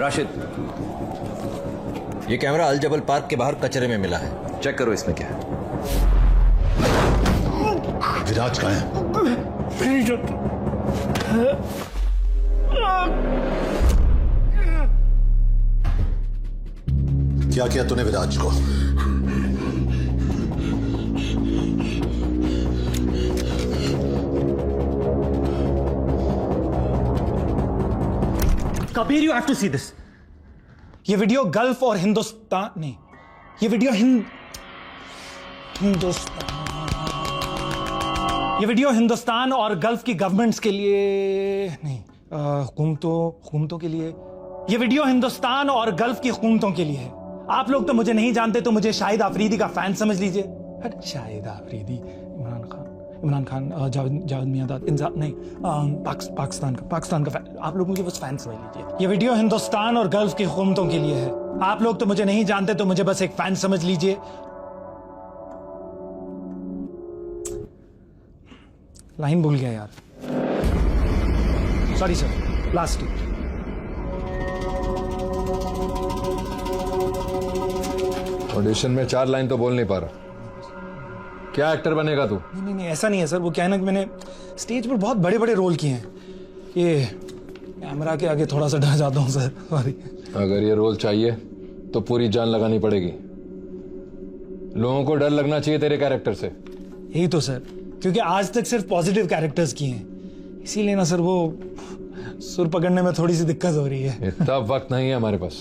राशिद, ये कैमरा अल-जबल पार्क के बाहर कचरे में मिला है, चेक करो इसमें क्या है। विराज कहाँ है? क्या किया तूने विराज को? Kabir, you have to see this. ये वीडियो गल्फ और हिंदुस्तान नहीं, ये वीडियो हिंदुस्तान और गल्फ की गवर्नमेंट्स के लिए नहीं, हुकूमतों के लिए। ये वीडियो हिंदुस्तान और गल्फ की हुकूमतों के लिए है। आप लोग तो मुझे नहीं जानते, तो मुझे शाहिद आफरीदी का फैन समझ लीजिए। शाहिद आफरीदी, इमरान खान, जावेद मियांदाद, नहीं, पाकिस्तान का फैन। आप लोग मुझे बस फैन समझ लीजिए। ये वीडियो हिंदुस्तान और गल्फ की हुकूमतों के लिए है। आप लोग तो मुझे नहीं जानते, तो मुझे बस एक फैन समझ लीजिए। लाइन भूल गया यार, सॉरी सर, लास्ट। ऑडिशन में 4 लाइन तो बोल नहीं पा रहा, क्या एक्टर बनेगा तू? नहीं, ऐसा नहीं है सर। वो क्या है ना कि मैंने स्टेज पर बहुत बड़े बड़े रोल किए हैं, ये कैमरा के आगे थोड़ा सा डर जाता हूँ सर, सॉरी। अगर ये रोल चाहिए तो पूरी जान लगानी पड़ेगी। लोगों को डर लगना चाहिए तेरे कैरेक्टर से। यही तो सर, क्योंकि आज तक सिर्फ पॉजिटिव कैरेक्टर्स किए हैं, इसीलिए ना सर वो सुर पकड़ने में थोड़ी सी दिक्कत हो रही है। इतना वक्त नहीं है हमारे पास।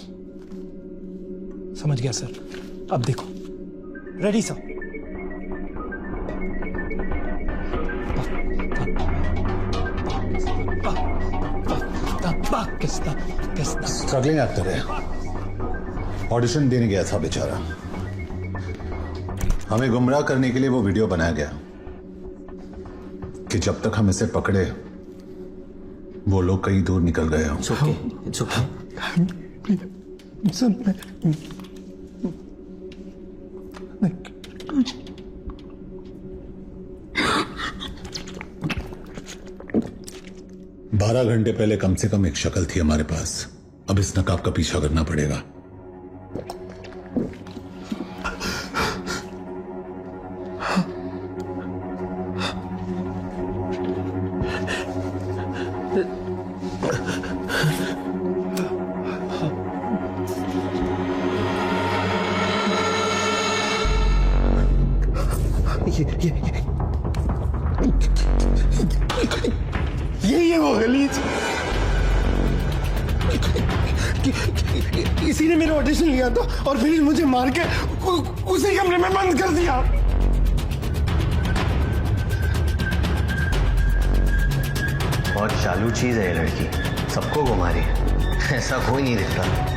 समझ गया सर, अब देखो। Ready sir? स्ट्रगलिंग एक्टर है, ऑडिशन देने गया था बेचारा। हमें गुमराह करने के लिए वो वीडियो बनाया गया कि जब तक हम इसे पकड़े वो लोग कहीं दूर निकल गए हों। It's okay. 12 घंटे पहले कम से कम एक शक्ल थी हमारे पास, अब इस नकाब का पीछा करना पड़ेगा। ये वो गलीज इसी ने मेरा ऑडिशन लिया था और फिर मुझे मार के उसी कमरे में बंद कर दिया। बहुत चालू चीज है ये लड़की, सबको घुमा रही है, ऐसा कोई नहीं दिखता।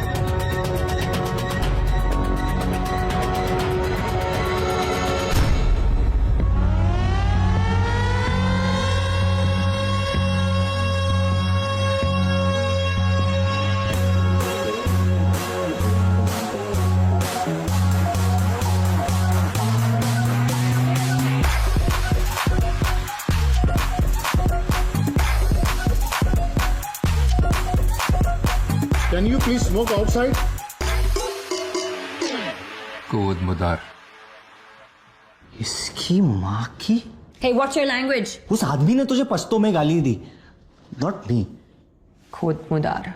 Can you please smoke outside? कूद मुदार। इसकी माँ की। Hey, what's your language? उस आदमी ने तुझे पश्तो में गाली दी, नॉट मी। खुद मुदार।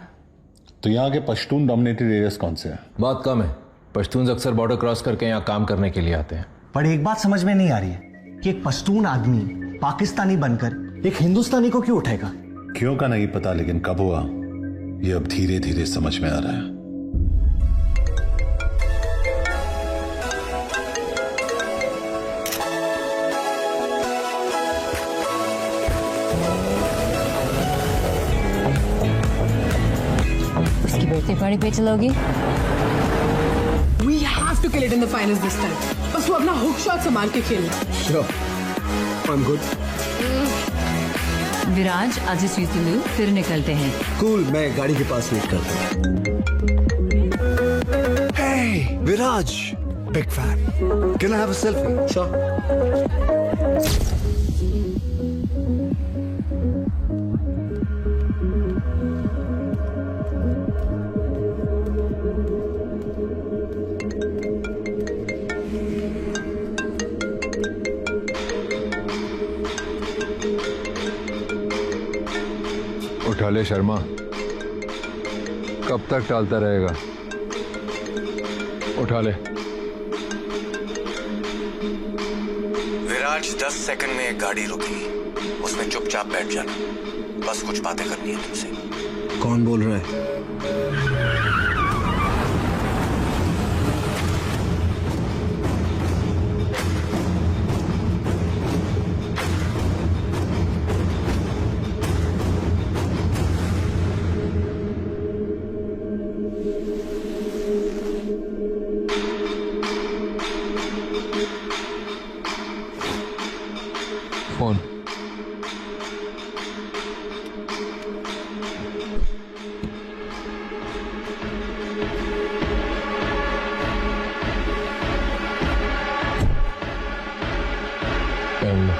तो यहाँ के पश्तून डोमिनेटेड एरियाज कौन से हैं? बहुत कम है। पश्तून अक्सर बॉर्डर क्रॉस करके यहाँ काम करने के लिए आते हैं। पर एक बात समझ में नहीं आ रही है कि एक पश्तून आदमी पाकिस्तानी बनकर एक हिंदुस्तानी को क्यों उठाएगा? क्यों का नहीं पता, लेकिन कब हुआ ये अब धीरे धीरे समझ में आ रहा है। उसकी बर्थडे पार्टी पे चलोगी? We have to kill it in the finals this time. बस वो अपना हुक शॉट संभाल के खेलना। Sure. I'm good. विराज आज स्वीट लू, फिर निकलते हैं। Cool, मैं गाड़ी के पास वेट करता हूँ। Hey, Viraj, big fan. Can I have a selfie? Sure. उठा ले शर्मा, कब तक टालता रहेगा? उठा ले। विराज 10 सेकंड में एक गाड़ी रुकी, उसमें चुपचाप बैठ जाना, बस कुछ बातें करनी है तुमसे। कौन बोल रहा है? Phone. And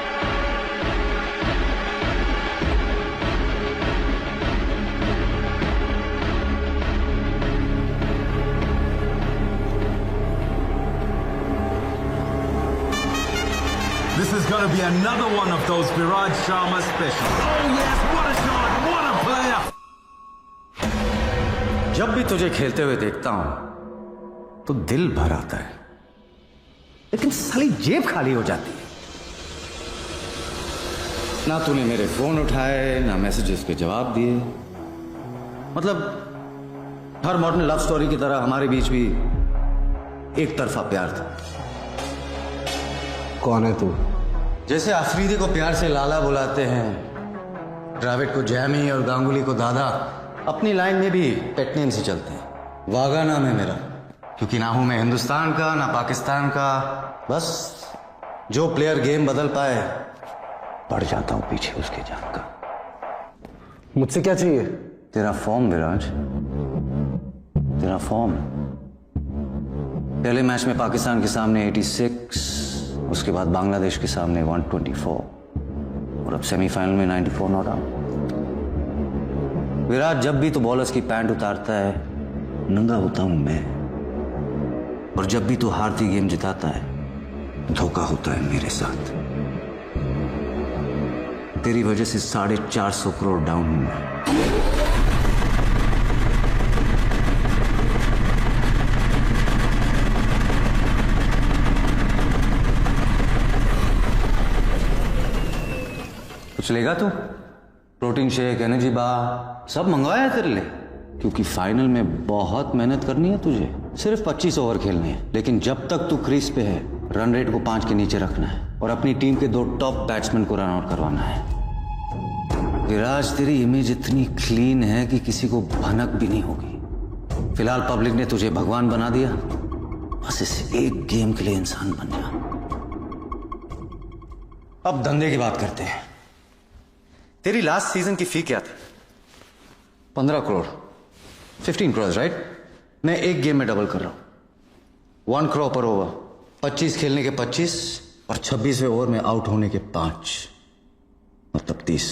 This is going to be another one of those Viraj Sharma specials. Oh yes, what a shot, what a player! जब भी तुझे खेलते हुए देखता हूं तो दिल भर आता है, लेकिन साली जेब खाली हो जाती है। ना तूने मेरे फोन उठाए, ना मैसेजेस के जवाब दिए। मतलब हर मॉडर्न लव स्टोरी की तरह हमारे बीच भी एक तरफा प्यार था। कौन है तू? जैसे अफरीदी को प्यार से लाला बुलाते हैं, द्रविड़ को जैमी और गांगुली को दादा, अपनी लाइन में भी पेट नेम से चलते हैं। वागा नाम है मेरा, क्योंकि ना हूं मैं हिंदुस्तान का ना पाकिस्तान का। बस जो प्लेयर गेम बदल पाए पड़ जाता हूं पीछे उसके जान का। मुझसे क्या चाहिए? तेरा फॉर्म विराज, तेरा फॉर्म। पहले मैच में पाकिस्तान के सामने 86, उसके बाद बांग्लादेश के सामने 124 और अब सेमीफाइनल में 94 नॉट आउट। विराट जब भी तो बॉलर्स की पैंट उतारता है नंगा होता हूं मैं, और जब भी तो हारती गेम जिताता है धोखा होता है मेरे साथ। तेरी वजह से 450 करोड़ डाउन हूं मैं। कुछ लेगा तू? प्रोटीन शेक, एनर्जी बार सब मंगवाया है तेरे लिए, क्योंकि फाइनल में बहुत मेहनत करनी है तुझे। सिर्फ 25 ओवर खेलने हैं, लेकिन जब तक तू क्रीज पे है रन रेट को 5 के नीचे रखना है और अपनी टीम के 2 टॉप बैट्समैन को रन आउट करवाना है। विराज तेरी इमेज इतनी क्लीन है कि किसी को भनक भी नहीं होगी। फिलहाल पब्लिक ने तुझे भगवान बना दिया, बस इस एक गेम के लिए इंसान बन जा। अब धंधे की बात करते हैं। तेरी लास्ट सीजन की फी क्या थी? 15 करोड़, 15 करोड़ राइट? मैं एक गेम में डबल कर रहा हूं, 1 करोड़ पर ओवर। 25 खेलने के 25 और 26वें ओवर में आउट होने के 5, मतलब 30।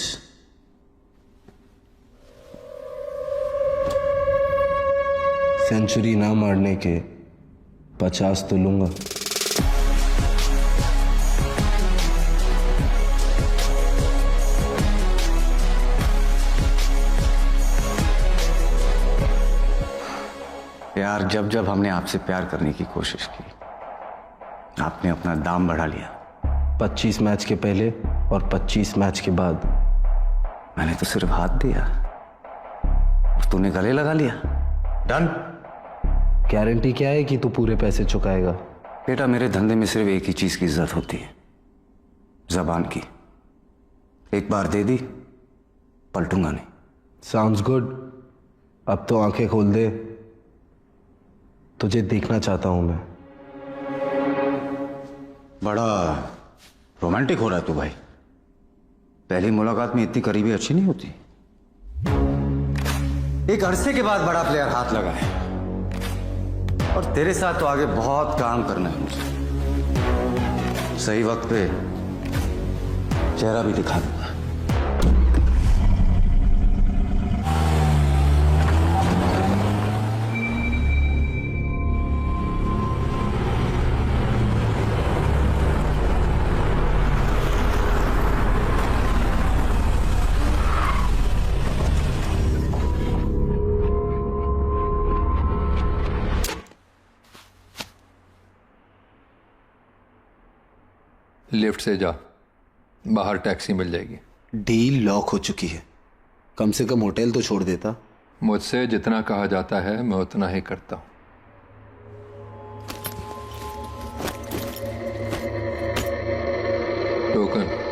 सेंचुरी ना मारने के 50 तो लूंगा। यार जब जब हमने आपसे प्यार करने की कोशिश की आपने अपना दाम बढ़ा लिया। 25 मैच के पहले और 25 मैच के बाद मैंने तो सिर्फ हाथ दिया और तूने गले लगा लिया। डन। गारंटी क्या है कि तू पूरे पैसे चुकाएगा? बेटा मेरे धंधे में सिर्फ एक ही चीज की इज्जत होती है, जबान की। एक बार दे दी पलटूंगा नहीं। Sounds good. अब तो आंखें खोल दे, तुझे देखना चाहता हूं मैं। बड़ा रोमांटिक हो रहा है तू भाई। पहली मुलाकात में इतनी करीबी अच्छी नहीं होती। एक अरसे के बाद बड़ा प्लेयर हाथ लगा है और तेरे साथ तो आगे बहुत काम करना है मुझे। सही वक्त पे चेहरा भी दिखा दूंगा। लिफ्ट से जा, बाहर टैक्सी मिल जाएगी। डील लॉक हो चुकी है, कम से कम होटल तो छोड़ देता। मुझसे जितना कहा जाता है मैं उतना ही करता हूं। टोकन।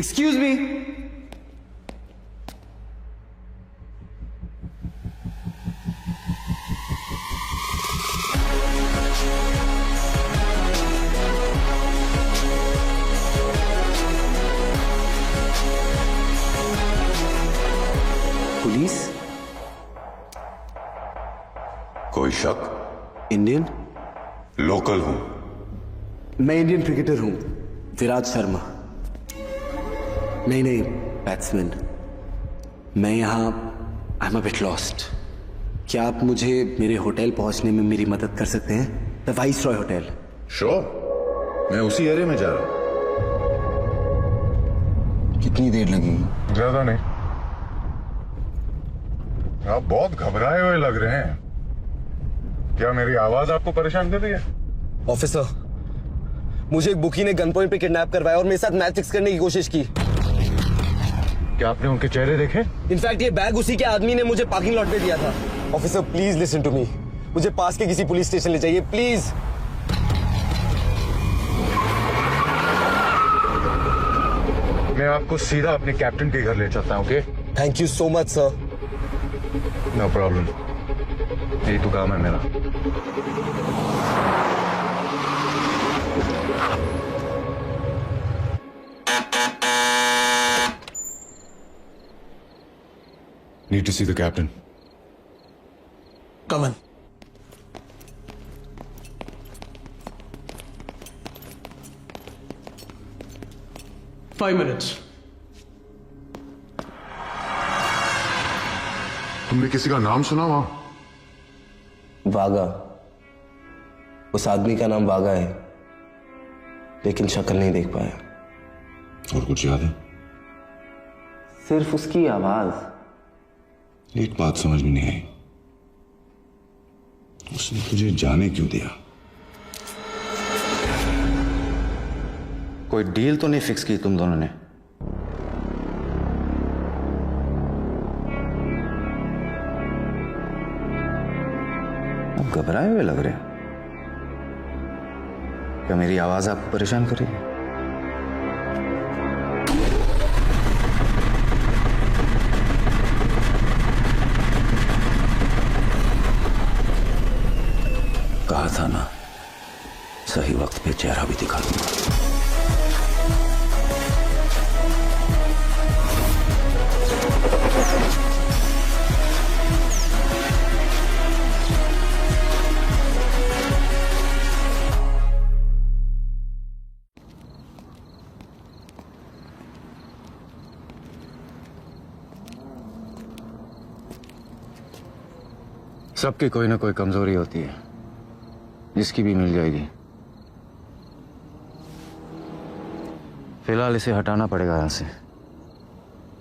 Excuse me. पुलिस? कोई शक? इंडियन? लोकल हूं। मैं इंडियन क्रिकेटर हूं, विराट शर्मा। नहीं बैट्समैन। मैं यहाँ I am a bit lost. क्या आप मुझे मेरे होटल पहुंचने में मेरी मदद कर सकते हैं? द वाइसरॉय होटल, श्योर, मैं उसी एरिया में जा रहा हूँ। कितनी देर लगेगी? ज्यादा नहीं। आप बहुत घबराए हुए लग रहे हैं। क्या मेरी आवाज आपको परेशान कर रही है? ऑफिसर, मुझे एक बुकी ने गन पॉइंट पे किडनैप करवाया और मेरे साथ मैच फिक्स करने की कोशिश की। क्या आपने उनके चेहरे देखे? इनफैक्ट ये बैग उसी के आदमी ने मुझे पार्किंग लॉट पे दिया था। Officer please listen to me, मुझे पास के किसी पुलिस स्टेशन ले जाइए प्लीज। मैं आपको सीधा अपने कैप्टन के घर ले चलता हूँ। Okay? Thank you so much sir. No problem, यही तो काम है मेरा। Need to see the captain. Come in. Five minutes. तुमने किसी का नाम सुना वहां? वागा। उस आदमी का नाम वागा है, लेकिन शक्ल नहीं देख पाया। और कुछ याद है? सिर्फ उसकी आवाज। एक बात समझ में नहीं आई, उसने तुझे जाने क्यों दिया? कोई डील तो नहीं फिक्स की तुम दोनों ने? आप घबराए हुए लग रहे हैं। क्या मेरी आवाज आपको परेशान कर रही है? कहा था ना, सही वक्त पे चेहरा भी दिखा दूंगा। सबकी कोई ना कोई कमजोरी होती है, जिसकी भी मिल जाएगी। फिलहाल इसे हटाना पड़ेगा यहां से।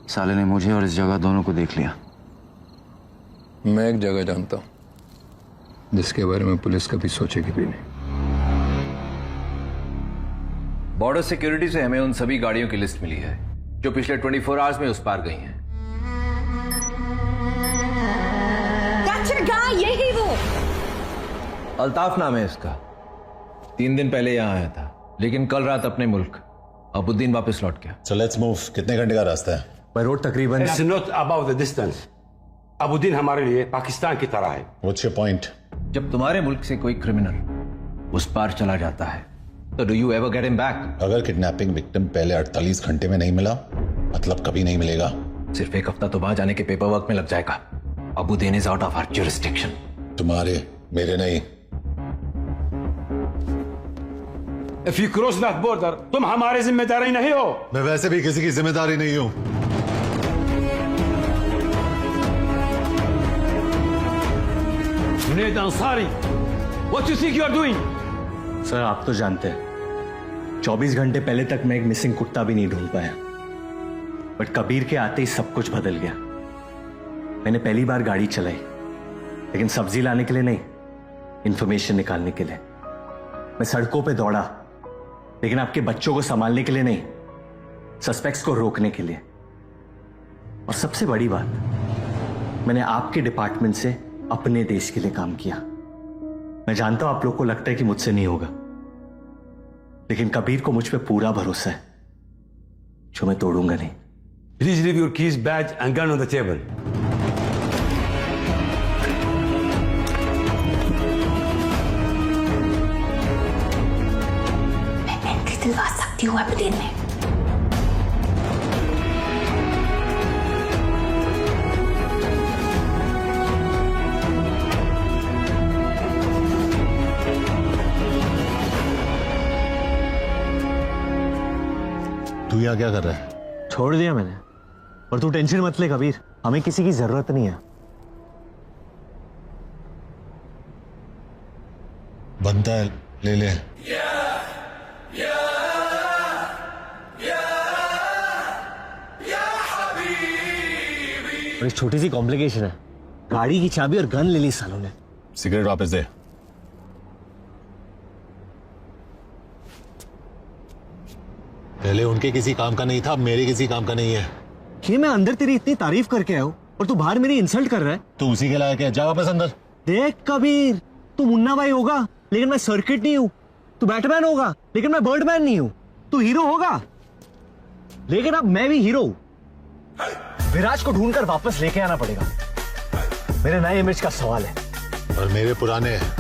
साले ने मुझे और इस जगह दोनों को देख लिया। मैं एक जगह जानता हूं जिसके बारे में पुलिस कभी सोचेगी भी नहीं। बॉर्डर सिक्योरिटी से हमें उन सभी गाड़ियों की लिस्ट मिली है जो पिछले 24 आवर्स में उस पार गई हैं। यही वो अल्ताफ नाम है इसका। 3 दिन पहले यहां आया था, लेकिन कल रात अपने मुल्क अबुद्दीन वापस लौट गया। So let's move. कितने घंटे का रास्ता है? बाय रोड तकरीबन। It's not about the distance. अबुद्दीन हमारे लिए पाकिस्तान की तरह है। What's your point? जब तुम्हारे मुल्क से कोई क्रिमिनल उस पार चला जाता है तो do you ever get him back? अगर किडनैपिंग विक्टिम पहले 48 घंटे में नहीं मिला, मतलब कभी नहीं मिलेगा। सिर्फ एक हफ्ता तो वहां जाने के पेपर वर्क में लग जाएगा। Abuddin is out of our jurisdiction. तुम्हारे, मेरे नहीं। If you cross that border, तुम हमारे जिम्मेदारी नहीं हो। मैं वैसे भी किसी की जिम्मेदारी नहीं हूं। Junaid Ansari, what you think you are doing? Sir, आप तो जानते हैं 24 घंटे पहले तक मैं एक मिसिंग कुत्ता भी नहीं ढूंढ पाया, बट कबीर के आते ही सब कुछ बदल गया। मैंने पहली बार गाड़ी चलाई, लेकिन सब्जी लाने के लिए नहीं, इंफॉर्मेशन निकालने के लिए। मैं सड़कों पे दौड़ा, लेकिन आपके बच्चों को संभालने के लिए नहीं, सस्पेक्ट्स को रोकने के लिए। और सबसे बड़ी बात, मैंने आपके डिपार्टमेंट से अपने देश के लिए काम किया। मैं जानता हूं आप लोग को लगता है कि मुझसे नहीं होगा, लेकिन कबीर को मुझ पे पूरा भरोसा है, जो मैं तोड़ूंगा नहीं। Please leave your keys, badge and gun on the table. दिलवा सकती हूँ अबुद्दीन में। तू यहाँ क्या कर रहा है? छोड़ दिया मैंने, और तू टेंशन मत ले कबीर, हमें किसी की जरूरत नहीं है। बनता है ले ले। और एक छोटी सी कॉम्प्लिकेशन है, गाड़ी की चाबी और गन ले ली सालों ने। सिगरेट वापस दे। पहले उनके किसी काम का नहीं था, अब मेरे किसी काम का नहीं है। कि मैं अंदर तेरी इतनी तारीफ करके आया हूं और तू बाहर मेरी इंसल्ट कर रहा है। तू उसी के लायक है, जा वापस अंदर। देख कबीर, तू मुन्ना भाई होगा लेकिन मैं सर्किट नहीं हूं। तू बैटमैन होगा लेकिन मैं बर्डमैन नहीं हूं। तू हीरो होगा लेकिन अब मैं भी हीरो हूं। विराज को ढूंढकर वापस लेके आना पड़ेगा। मेरे नए इमेज का सवाल है और मेरे पुराने हैं।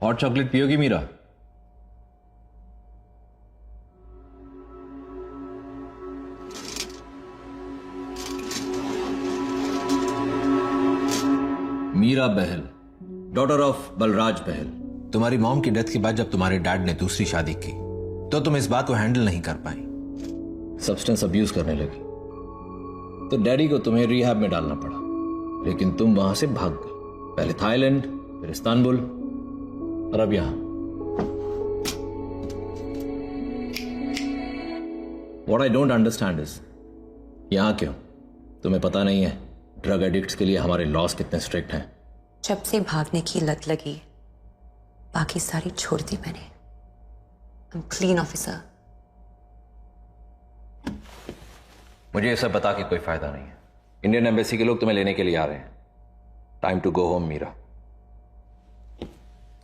हॉट चॉकलेट पियोगी मीरा? Meera Bahl, daughter of Balraj Bahl. तुम्हारी मॉम की डेथ के बाद जब तुम्हारे डैड ने दूसरी शादी की तो तुम इस बात को हैंडल नहीं कर पाई, सब्सटेंस अब्यूज करने लगी। तो डैडी को तुम्हें रिहैब में डालना पड़ा, लेकिन तुम वहां से भाग गए। पहले थाईलैंड, फिर इस्तांबुल और अब यहां। What I don't understand is, यहां क्यों? तुम्हें पता नहीं है ड्रग एडिक्ट्स के लिए हमारे लॉस कितने स्ट्रिक्ट हैं। जब से भागने की लत लगी बाकी सारी छोड़ दी मैंने। I'm clean officer। मुझे ये सब बता के कोई फायदा नहीं है। इंडियन एम्बेसी के लोग तुम्हें लेने के लिए आ रहे हैं। Time to go home Meera.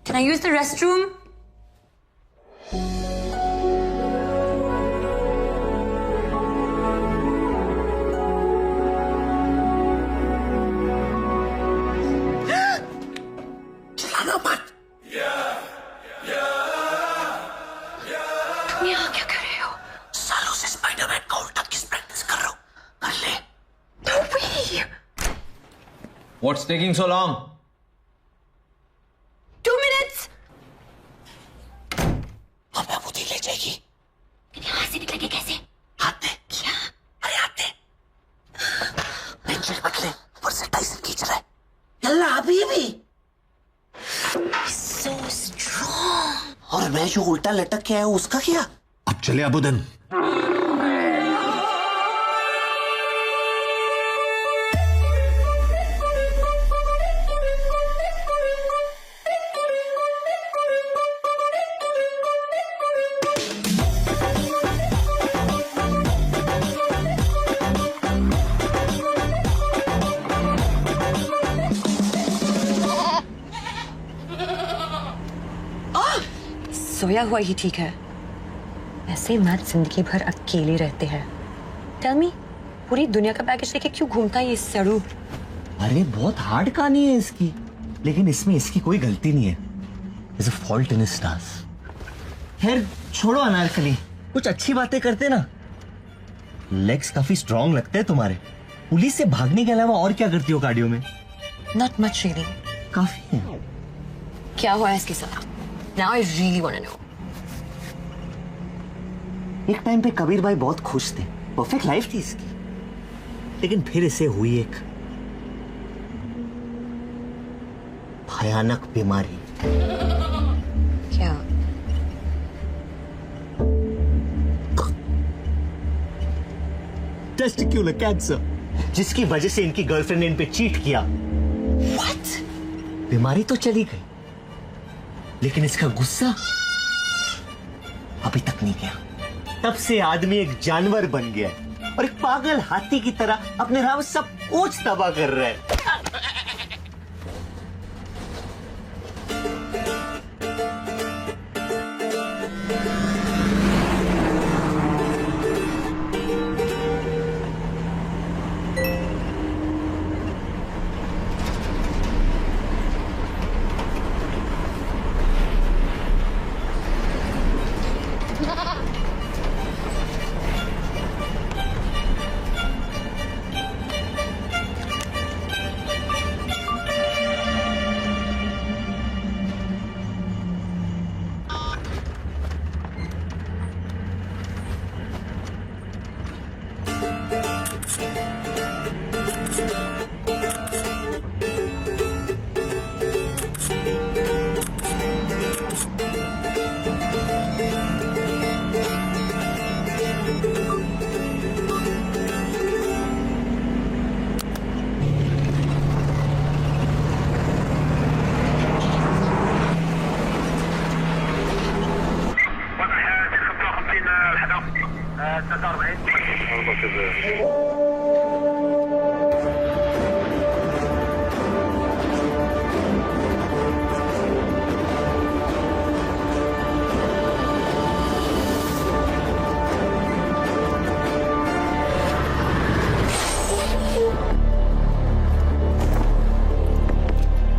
Can I use the restroom? चिल्लाना मत। तुम यहाँ क्या कर रहे हो? सालों से स्पाइडरमैन का उल्टा किस प्रैक्टिस कर रहा हूं। कर ले। No way! What's taking so long? 2 minutes! हमें अबूदी ले जाएगी। यहाँ से निकलेंगे कैसे? हाथ दे। क्या? अरे हाथ दे। पेंसिल मत ले, ऊपर से टाइसन खींच रहा है। यल्ला अभी भी। So strong. और मैं जो उल्टा लटक के आया हूं उसका क्या? अब चले अबूदन। सोया हुआ ही ठीक है। ऐसे मैच जिंदगी भर अकेले रहते हैं। टेल मी, पूरी दुनिया का पैकेज लेके क्यों घूमता है ये सड़ू? अरे बहुत हार्ड कहानी है इसकी, लेकिन इसमें इसकी कोई गलती नहीं है। There's a fault in his stars। खैर छोड़ो अनारकली, कुछ अच्छी बातें करते ना। लेग्स काफी स्ट्रांग लगते हैं तुम्हारे। पुलिस से भागने के अलावा और क्या करती हो कार्डियो में? Not much really। काफी है। क्या हुआ है इसके साथ? Now I really want to know। एक टाइम पे कबीर भाई बहुत खुश थे, परफेक्ट लाइफ थी इसकी। लेकिन फिर इसे हुई एक भयानक बीमारी। क्या? टेस्टिक्युलर कैंसर, जिसकी वजह से इनकी गर्लफ्रेंड ने इन पे चीट किया। What? बीमारी तो चली गई, लेकिन इसका गुस्सा अभी तक नहीं गया। तब से आदमी एक जानवर बन गया और एक पागल हाथी की तरह अपने राह सब कुछ तबाह कर रहा है।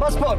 Passport.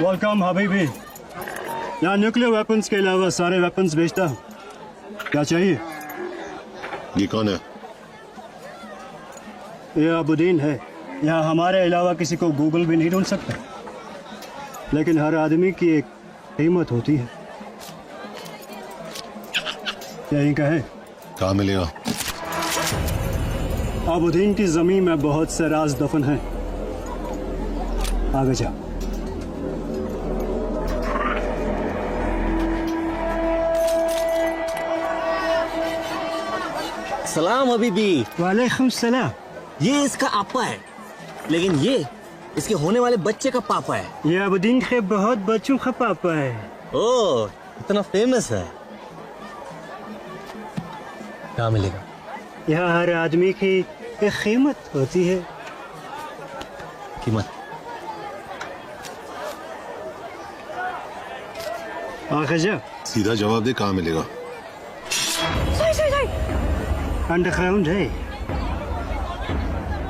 वेलकम हबीबी। यहाँ न्यूक्लियर वेपन्स के अलावा सारे वेपन्स बेचता हूँ। क्या चाहिए? ये कौन है? ये अबुद्दीन है। यहाँ हमारे अलावा किसी को गूगल भी नहीं ढूंढ सकता, लेकिन हर आदमी की एक कीमत होती है। यही का है। कहाँ मिलेगा? अबुद्दीन की जमीन में बहुत से राज दफन हैं। आगे जा। सलाम हबीबी। वालेकुम सलाम। ये इसका आपा है, लेकिन ये इसके होने वाले बच्चे का पापा है। ये अबुद्दीन के बहुत बच्चों का पापा है। ओह, इतना फेमस है। क्या मिलेगा? यहाँ हर आदमी की एक कीमत होती है। कीमत? आगे जा। सीधा जवाब दे, कहाँ मिलेगा? अंडरग्राउंड है।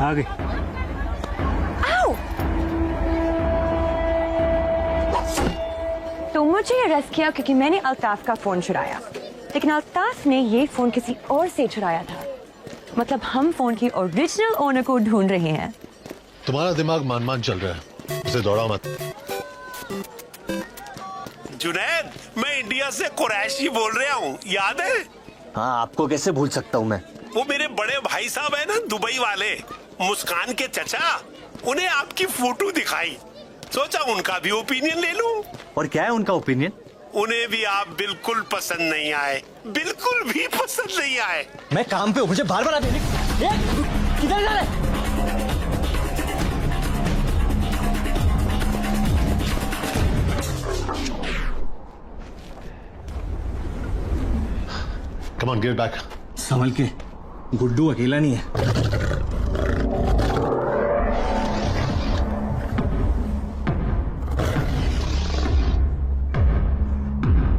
आगे। तो मुझे अरेस्ट किया क्योंकि मैंने अल्ताफ का फोन चुराया, लेकिन अल्ताफ ने ये फोन किसी और से चुराया था। मतलब हम फोन की ओरिजिनल ओनर को ढूंढ रहे हैं। तुम्हारा दिमाग मान चल रहा है, उसे दौड़ा मत। जुनैद, मैं इंडिया से कुरैशी बोल रहा हूँ, याद है? हाँ, आपको कैसे भूल सकता हूँ मैं। वो मेरे बड़े भाई साहब है ना, दुबई वाले, मुस्कान के चचा, उन्हें आपकी फोटो दिखाई, सोचा उनका भी ओपिनियन ले लूं। और क्या है उनका ओपिनियन? उन्हें भी आप बिल्कुल पसंद नहीं आए, बिल्कुल भी पसंद नहीं आए। मैं काम पे हूँ, मुझे बार बार किधर जा रहे? Come on, get back. संभल के, गुड्डू अकेला नहीं है।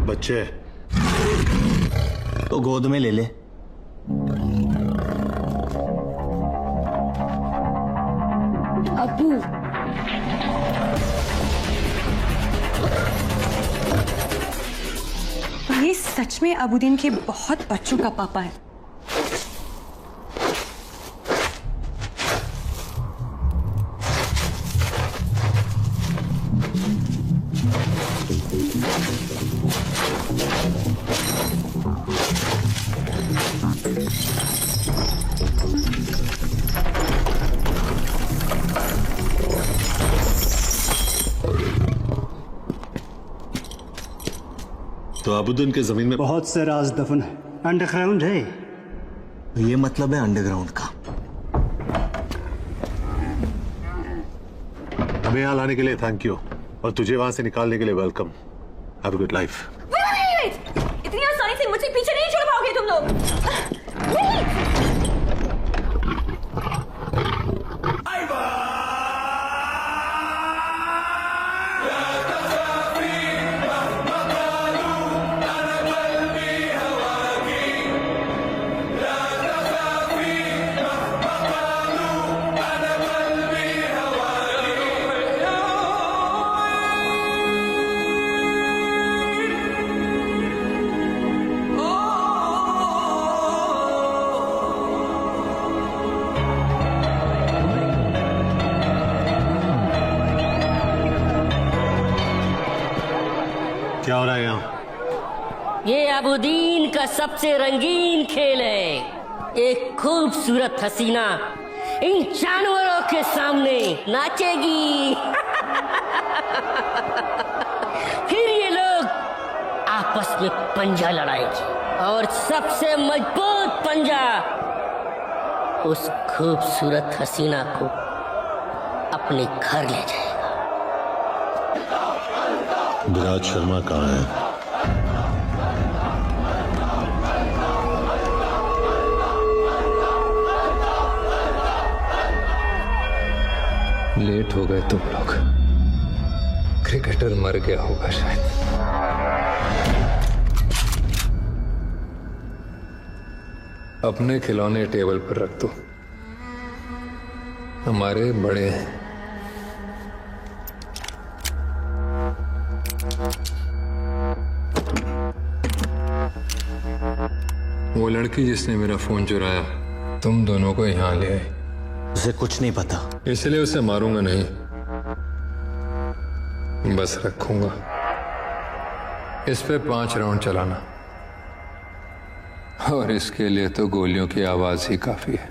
बच्चे तो गोद में ले ले। अबू, ये सच में अबुद्दीन के बहुत बच्चों का पापा है। बाबूदुन के जमीन में बहुत से राज दफन है, अंडरग्राउंड है। तो ये मतलब है अंडरग्राउंड का। हमें यहाँ लाने के लिए थैंक यू और तुझे वहां से निकालने के लिए welcome. Have a good life. इतनी आसानी से मुझसे पीछे नहीं छोड़ पाओगे तुम लोग। क्या हो रहा है यहाँ? ये अबुदीन का सबसे रंगीन खेल है। एक खूबसूरत हसीना इन जानवरों के सामने नाचेगी। फिर ये लोग आपस में पंजा लड़ाएंगे और सबसे मजबूत पंजा उस खूबसूरत हसीना को अपने घर ले जाएगा। विराज शर्मा कहाँ है? लेट हो गए तुम लोग। क्रिकेटर मर गया होगा शायद। अपने खिलौने टेबल पर रख दो, हमारे बड़े हैं। वो लड़की जिसने मेरा फोन चुराया तुम दोनों को यहाँ ले आई। उसे कुछ नहीं पता, इसलिए उसे मारूंगा नहीं, बस रखूंगा। इस पे 5 राउंड चलाना और इसके लिए तो गोलियों की आवाज ही काफी है।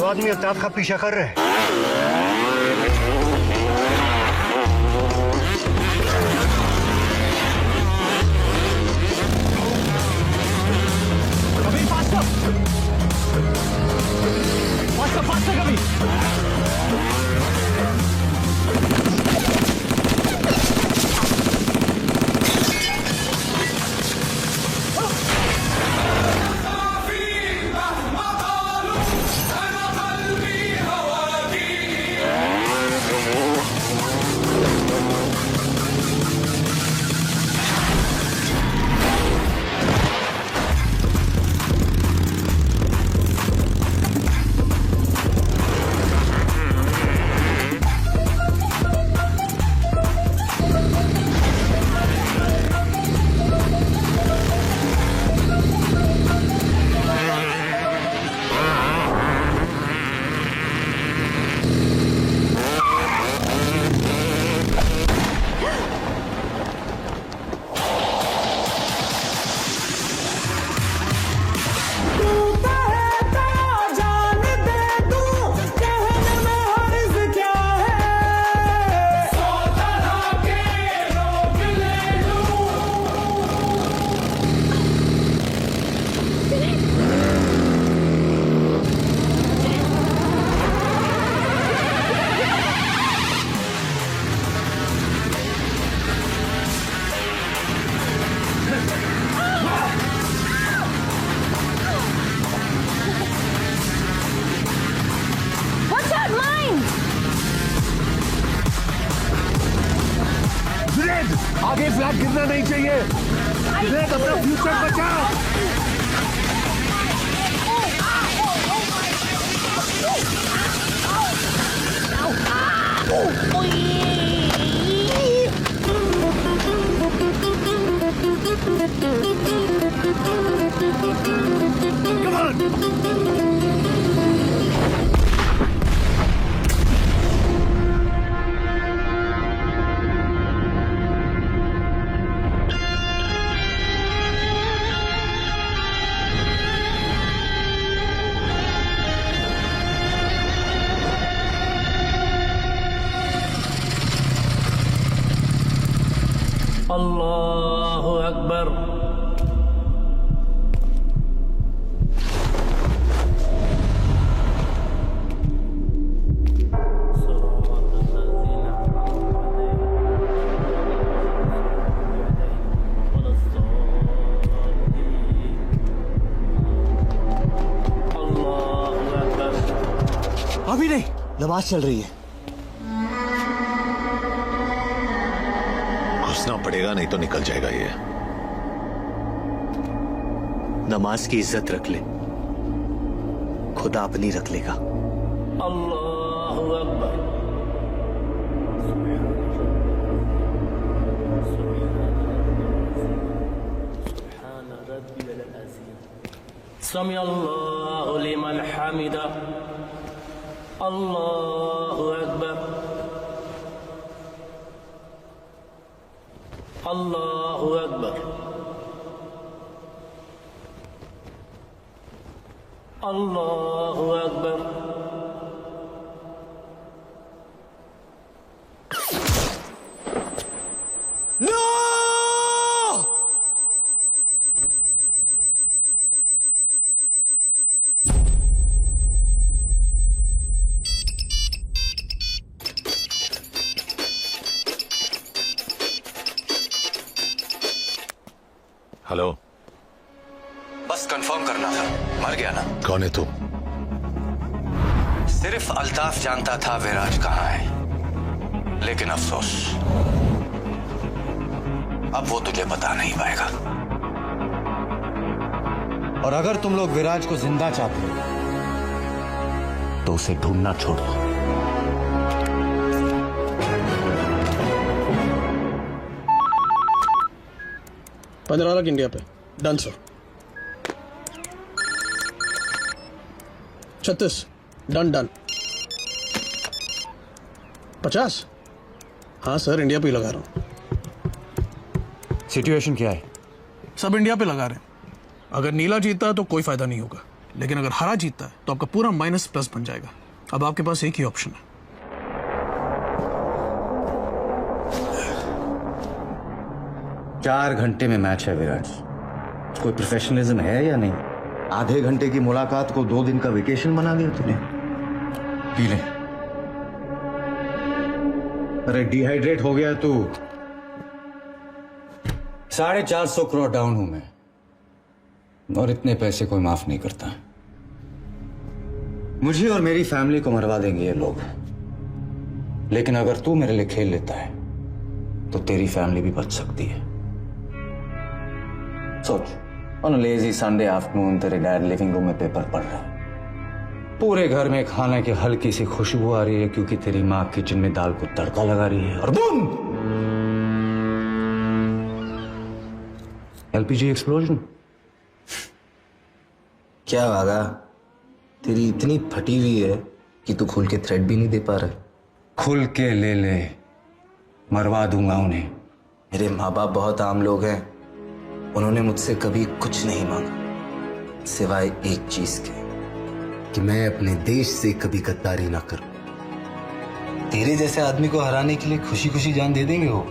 आदमी अल्ताफ का पीछा कर रहे हैं। कभी फास्ट कभी। आगे फ्लैग गिरना नहीं चाहिए। अपना फ्यूचर बचाओ। अल्लाहु अकबर। अभी नहीं, नमाज चल रही है। घुसना पड़ेगा, नहीं तो निकल जाएगा ये। नमाज की इज्जत रख ले, खुदा अपनी रख लेगा। अल्लाहु अकबर। समी अल्लाहु लिमन हमिदा। अल्लाहु अकबर। अल्लाहु अकबर। अल्लाहु अकबर। नो! हेलो, बस कंफर्म करना था, मर गया ना? कौन है तू? सिर्फ अल्ताफ जानता था विराज कहाँ है, लेकिन अफसोस अब वो तुझे बता नहीं पाएगा। और अगर तुम लोग विराज को जिंदा चाहते हो तो उसे ढूंढना छोड़ो। 15 लाख इंडिया पे। Done sir. 36 done done. 50। हाँ सर, इंडिया पे ही लगा रहा हूँ। सिचुएशन क्या है? सब इंडिया पे लगा रहे हैं। अगर नीला जीतता है तो कोई फायदा नहीं होगा, लेकिन अगर हरा जीतता है तो आपका पूरा माइनस प्लस बन जाएगा। अब आपके पास एक ही ऑप्शन है। चार घंटे में मैच है विराज, कोई प्रोफेशनलिज्म है या नहीं? आधे घंटे की मुलाकात को 2 दिन का वेकेशन बना दिया तूने। पी ले। अरे डिहाइड्रेट हो गया तू। 450 करोड़ डाउन हूं मैं, और इतने पैसे कोई माफ नहीं करता। मुझे और मेरी फैमिली को मरवा देंगे ये लोग, लेकिन अगर तू मेरे लिए खेल लेता है तो तेरी फैमिली भी बच सकती है। सोच, on a lazy Sunday afternoon तेरे डैड लिविंग रूम में पेपर पढ़ रहा है, पूरे घर में खाने की हल्की सी खुशबू आ रही है क्योंकि तेरी माँ किचन में दाल को तड़का लगा रही है, और बूम, एलपीजी एक्सप्लोजन। क्या वागा, तेरी इतनी फटी हुई है कि तू खुल के थ्रेड भी नहीं दे पा रहा। खुल के ले ले, मरवा दूंगा उन्हें। मेरे माँ बाप बहुत आम लोग हैं, उन्होंने मुझसे कभी कुछ नहीं मांगा सिवाय एक चीज के, कि मैं अपने देश से कभी गद्दारी ना करूं। तेरे जैसे आदमी को हराने के लिए खुशी खुशी जान दे देंगे वो।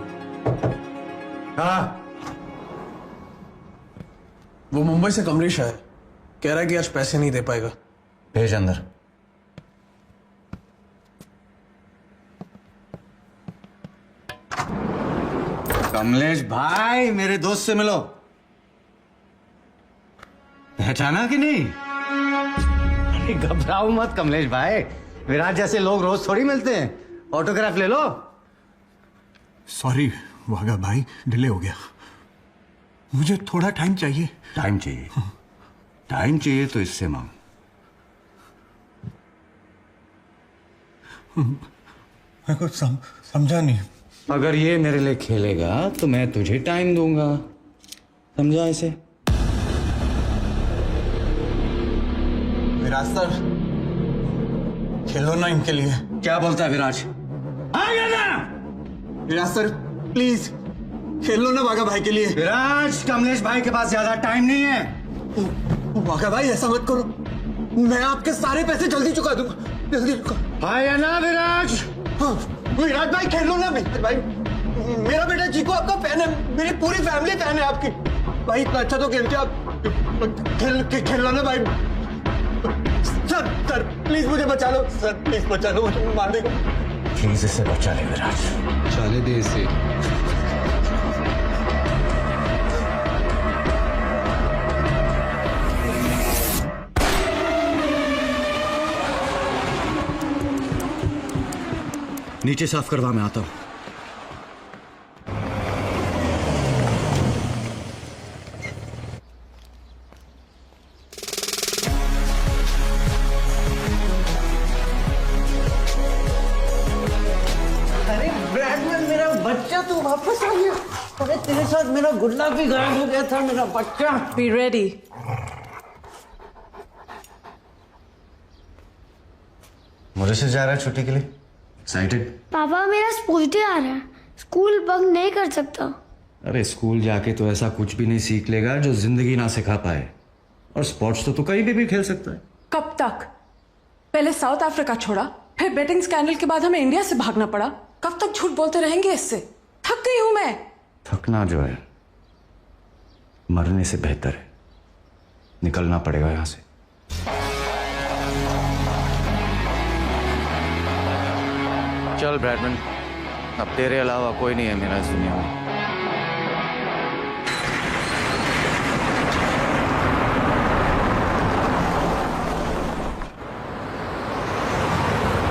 हाँ, वो मुंबई से कमलेश है, कह रहा है कि आज पैसे नहीं दे पाएगा। भेज अंदर। कमलेश भाई, मेरे दोस्त से मिलो। पहचाना कि नहीं? घबराओ मत कमलेश भाई, विराज जैसे लोग रोज थोड़ी मिलते हैं। ऑटोग्राफ ले लो। सॉरी वागा भाई, डिले हो गया, मुझे थोड़ा टाइम चाहिए। टाइम चाहिए? टाइम चाहिए तो इससे मांग। मैं कुछ समझा नहीं। अगर ये मेरे लिए खेलेगा तो मैं तुझे टाइम दूंगा, समझा इसे। विराज सर, खेलो ना इनके लिए। क्या बोलता है विराज? विराज सर प्लीज खेलो ना बाघा भाई के लिए। विराज, कमलेश भाई के पास ज्यादा टाइम नहीं है। बाघा भाई ऐसा मत करो, मैं आपके सारे पैसे जल्दी चुका दूंगा, जल्दी चुका। हाँ या ना विराज? हाँ विराज भाई खेलो ना भाई, मेरा बेटा चीकू आपका फैन है, मेरी पूरी फैमिली फैन है आपकी। भाई इतना अच्छा तो खेलते आप, खेलो ना भाई। सर प्लीज मुझे बचा लो, सर प्लीज बचा लो, मुझे मार देगा। प्लीज इसे बचा ले विराज, चाले दे इसे। नीचे साफ करवा, मैं आता हूं। अरे ब्रैडमैन, मेरा बच्चा तू वापस आ गया। अरे तेरे साथ मेरा गुल्ला भी गायब हो गया था, मेरा बच्चा। Be ready. मॉरिशस जा रहा है छुट्टी के लिए, एक्साइटेड? पापा मेरा स्पोर्ट्स डे आ रहा है, स्कूल बंक नहीं कर सकता। अरे स्कूल जाके तो ऐसा कुछ भी नहीं सीख लेगा जो जिंदगी ना सिखा पाए। और स्पोर्ट्स तो तू कहीं भी खेल सकता है। कब तक? पहले साउथ अफ्रीका छोड़ा, फिर बेटिंग स्कैंडल के बाद हमें इंडिया से भागना पड़ा। कब तक झूठ बोलते रहेंगे इससे? थक गई हूं मैं। थकना जो है मरने से बेहतर है। निकलना पड़ेगा यहां से। चल ब्रैडमैन, अब तेरे अलावा कोई नहीं है मेरा इस दुनिया में।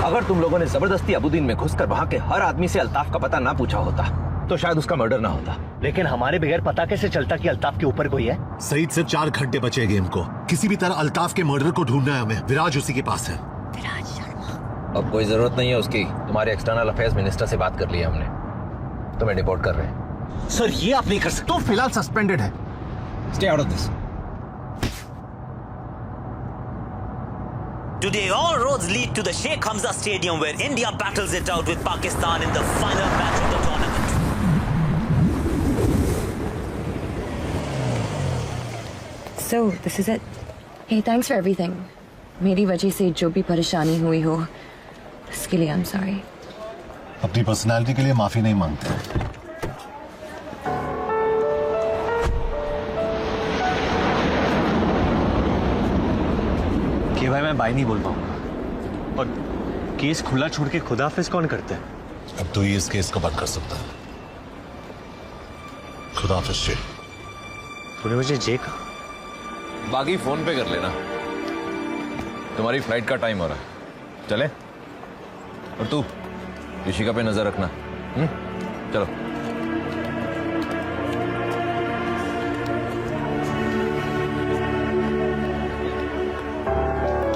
अगर तुम लोगों ने जबरदस्ती अबुद्दीन में घुसकर वहां के हर आदमी से अल्ताफ का पता ना पूछा होता तो शायद उसका मर्डर ना होता। लेकिन हमारे बगैर पता कैसे चलता कि अल्ताफ के ऊपर कोई है? सईद, सिर्फ 4 घंटे बचे गेम को। किसी भी तरह अल्ताफ के मर्डर को ढूंढना है हमें। विराज उसी के पास है। अब कोई जरूरत नहीं है उसकी। तुम्हारे एक्सटर्नल अफेयर्स मिनिस्टर से बात कर ली है हमने, तुम्हें डिपोर्ट कर रहे हैं। सर ये आप नहीं कर सकते। तो फिलहाल सस्पेंडेड है। Stay out of this. Today, all roads lead to the Sheikh Hamza Stadium where India battles it out with Pakistan in the final match of the tournament. So, this is it. Hey, thanks for everything. मेरी वजह से जो भी परेशानी हुई हो, इसके लिए I'm sorry. अपनी पर्सनालिटी के लिए माफी नहीं मांगते। कि भाई मैं बाई नहीं बोल पाऊंगा, और केस खुला छोड़ के खुदाफिज कौन करता है? अब तो ये इस केस को बंद कर सकता है। खुदाफिज जी। तूने मुझे जे कहा? बागी फोन पे कर लेना। तुम्हारी फ्लाइट का टाइम हो रहा है, चले? और तू ऋषिका पे नजर रखना। चलो।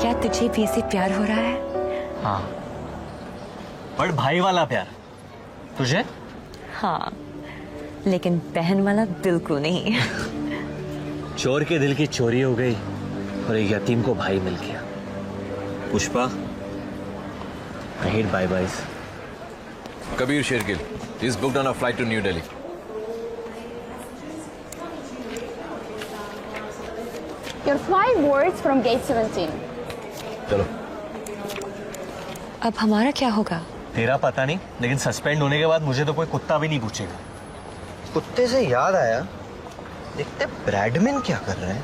क्या तुझे भी ऐसे प्यार हो रहा है? हाँ, बड़ भाई वाला प्यार। तुझे? हाँ, लेकिन बहन वाला बिल्कुल नहीं। चोर के दिल की चोरी हो गई और एक यतीम को भाई मिल गया। Pushpa, I hate bye-byes. Kabir Shergill is booked on a flight to New Delhi. Your flight boards from gate 17. चलो। अब हमारा क्या होगा? तेरा पता नहीं, लेकिन सस्पेंड होने के बाद मुझे तो कोई कुत्ता भी नहीं पूछेगा। कुत्ते से याद आया, देखते ब्रैडमैन क्या कर रहे हैं।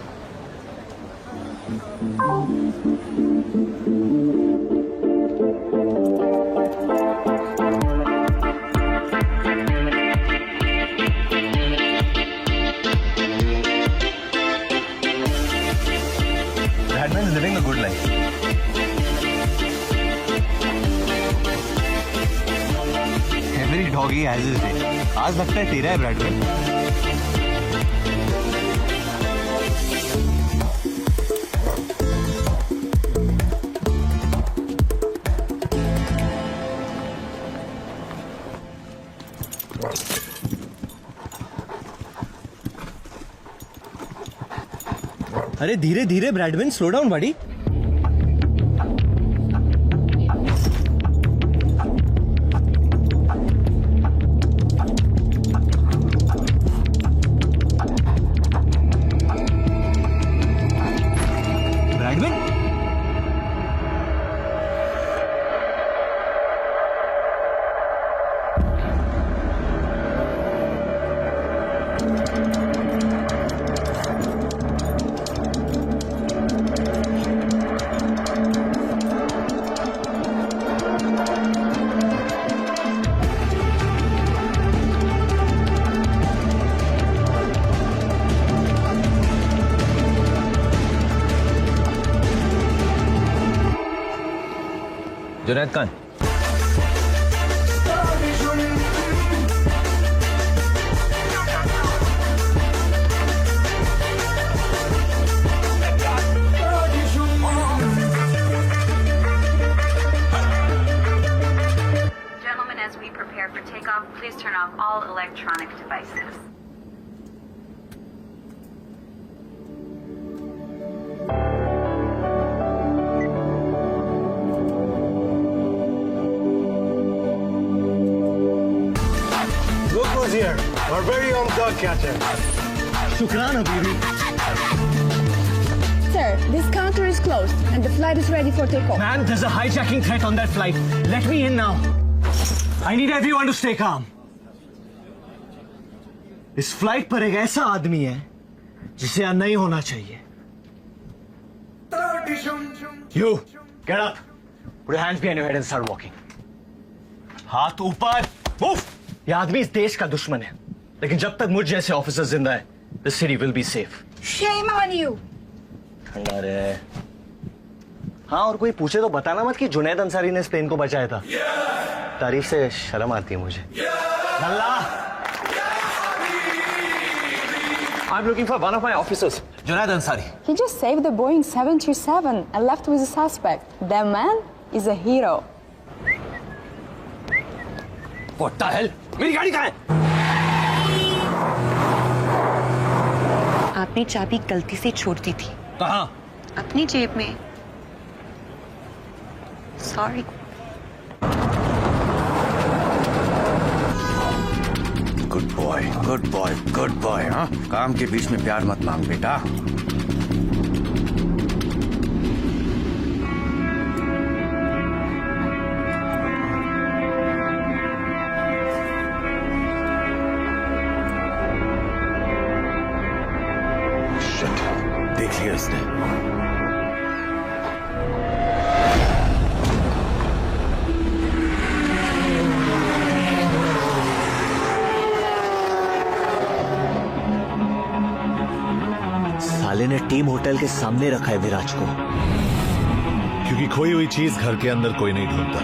Bradman is living a good life. Every doggy has his day. आज लगता है तेरा है ब्रैडमैन। अरे धीरे धीरे ब्रैडमैन, स्लो डाउन बड़ी। Bradman, Junaid Khan, Gentlemen, as we prepare for takeoff, please turn off all electronic devices. Look who's here. Our very own dog catcher. शुक्राना बीवी। Sir, this counter is closed and the flight is ready for takeoff. Man, there's a hijacking threat on that flight. Let me in now. I need everyone to stay calm. इस flight पर एक ऐसा आदमी है जिसे यहाँ नहीं होना चाहिए। You, get up. Put your hands behind your head and start walking. हाथ ऊपर, move. ये आदमी इस देश का दुश्मन है, लेकिन जब तक मुझ जैसे ऑफिसर जिंदा है, the city will be safe. Shame on you. ठंडा रहे। हाँ, और कोई पूछे तो बताना मत कि जुनैद अंसारी ने इस प्लेन को बचाया था। तारीफ से शर्म आती है मुझे। अल्लाह! I'm looking for one of my officers, Junaid Ansari. He just saved the Boeing 737 and left with a suspect. That man is a hero. What the hell? मेरी गाड़ी कहाँ है? आपने चाबी गलती से छोड़ दी थी। कहाँ? अपनी जेब में। Sorry. Good boy, good boy, good boy. हाँ, काम के बीच में प्यार मत मांग बेटा। देख लिया इसने। साले ने टीम होटल के सामने रखा है विराज को, क्योंकि खोई हुई चीज घर के अंदर कोई नहीं ढूंढता।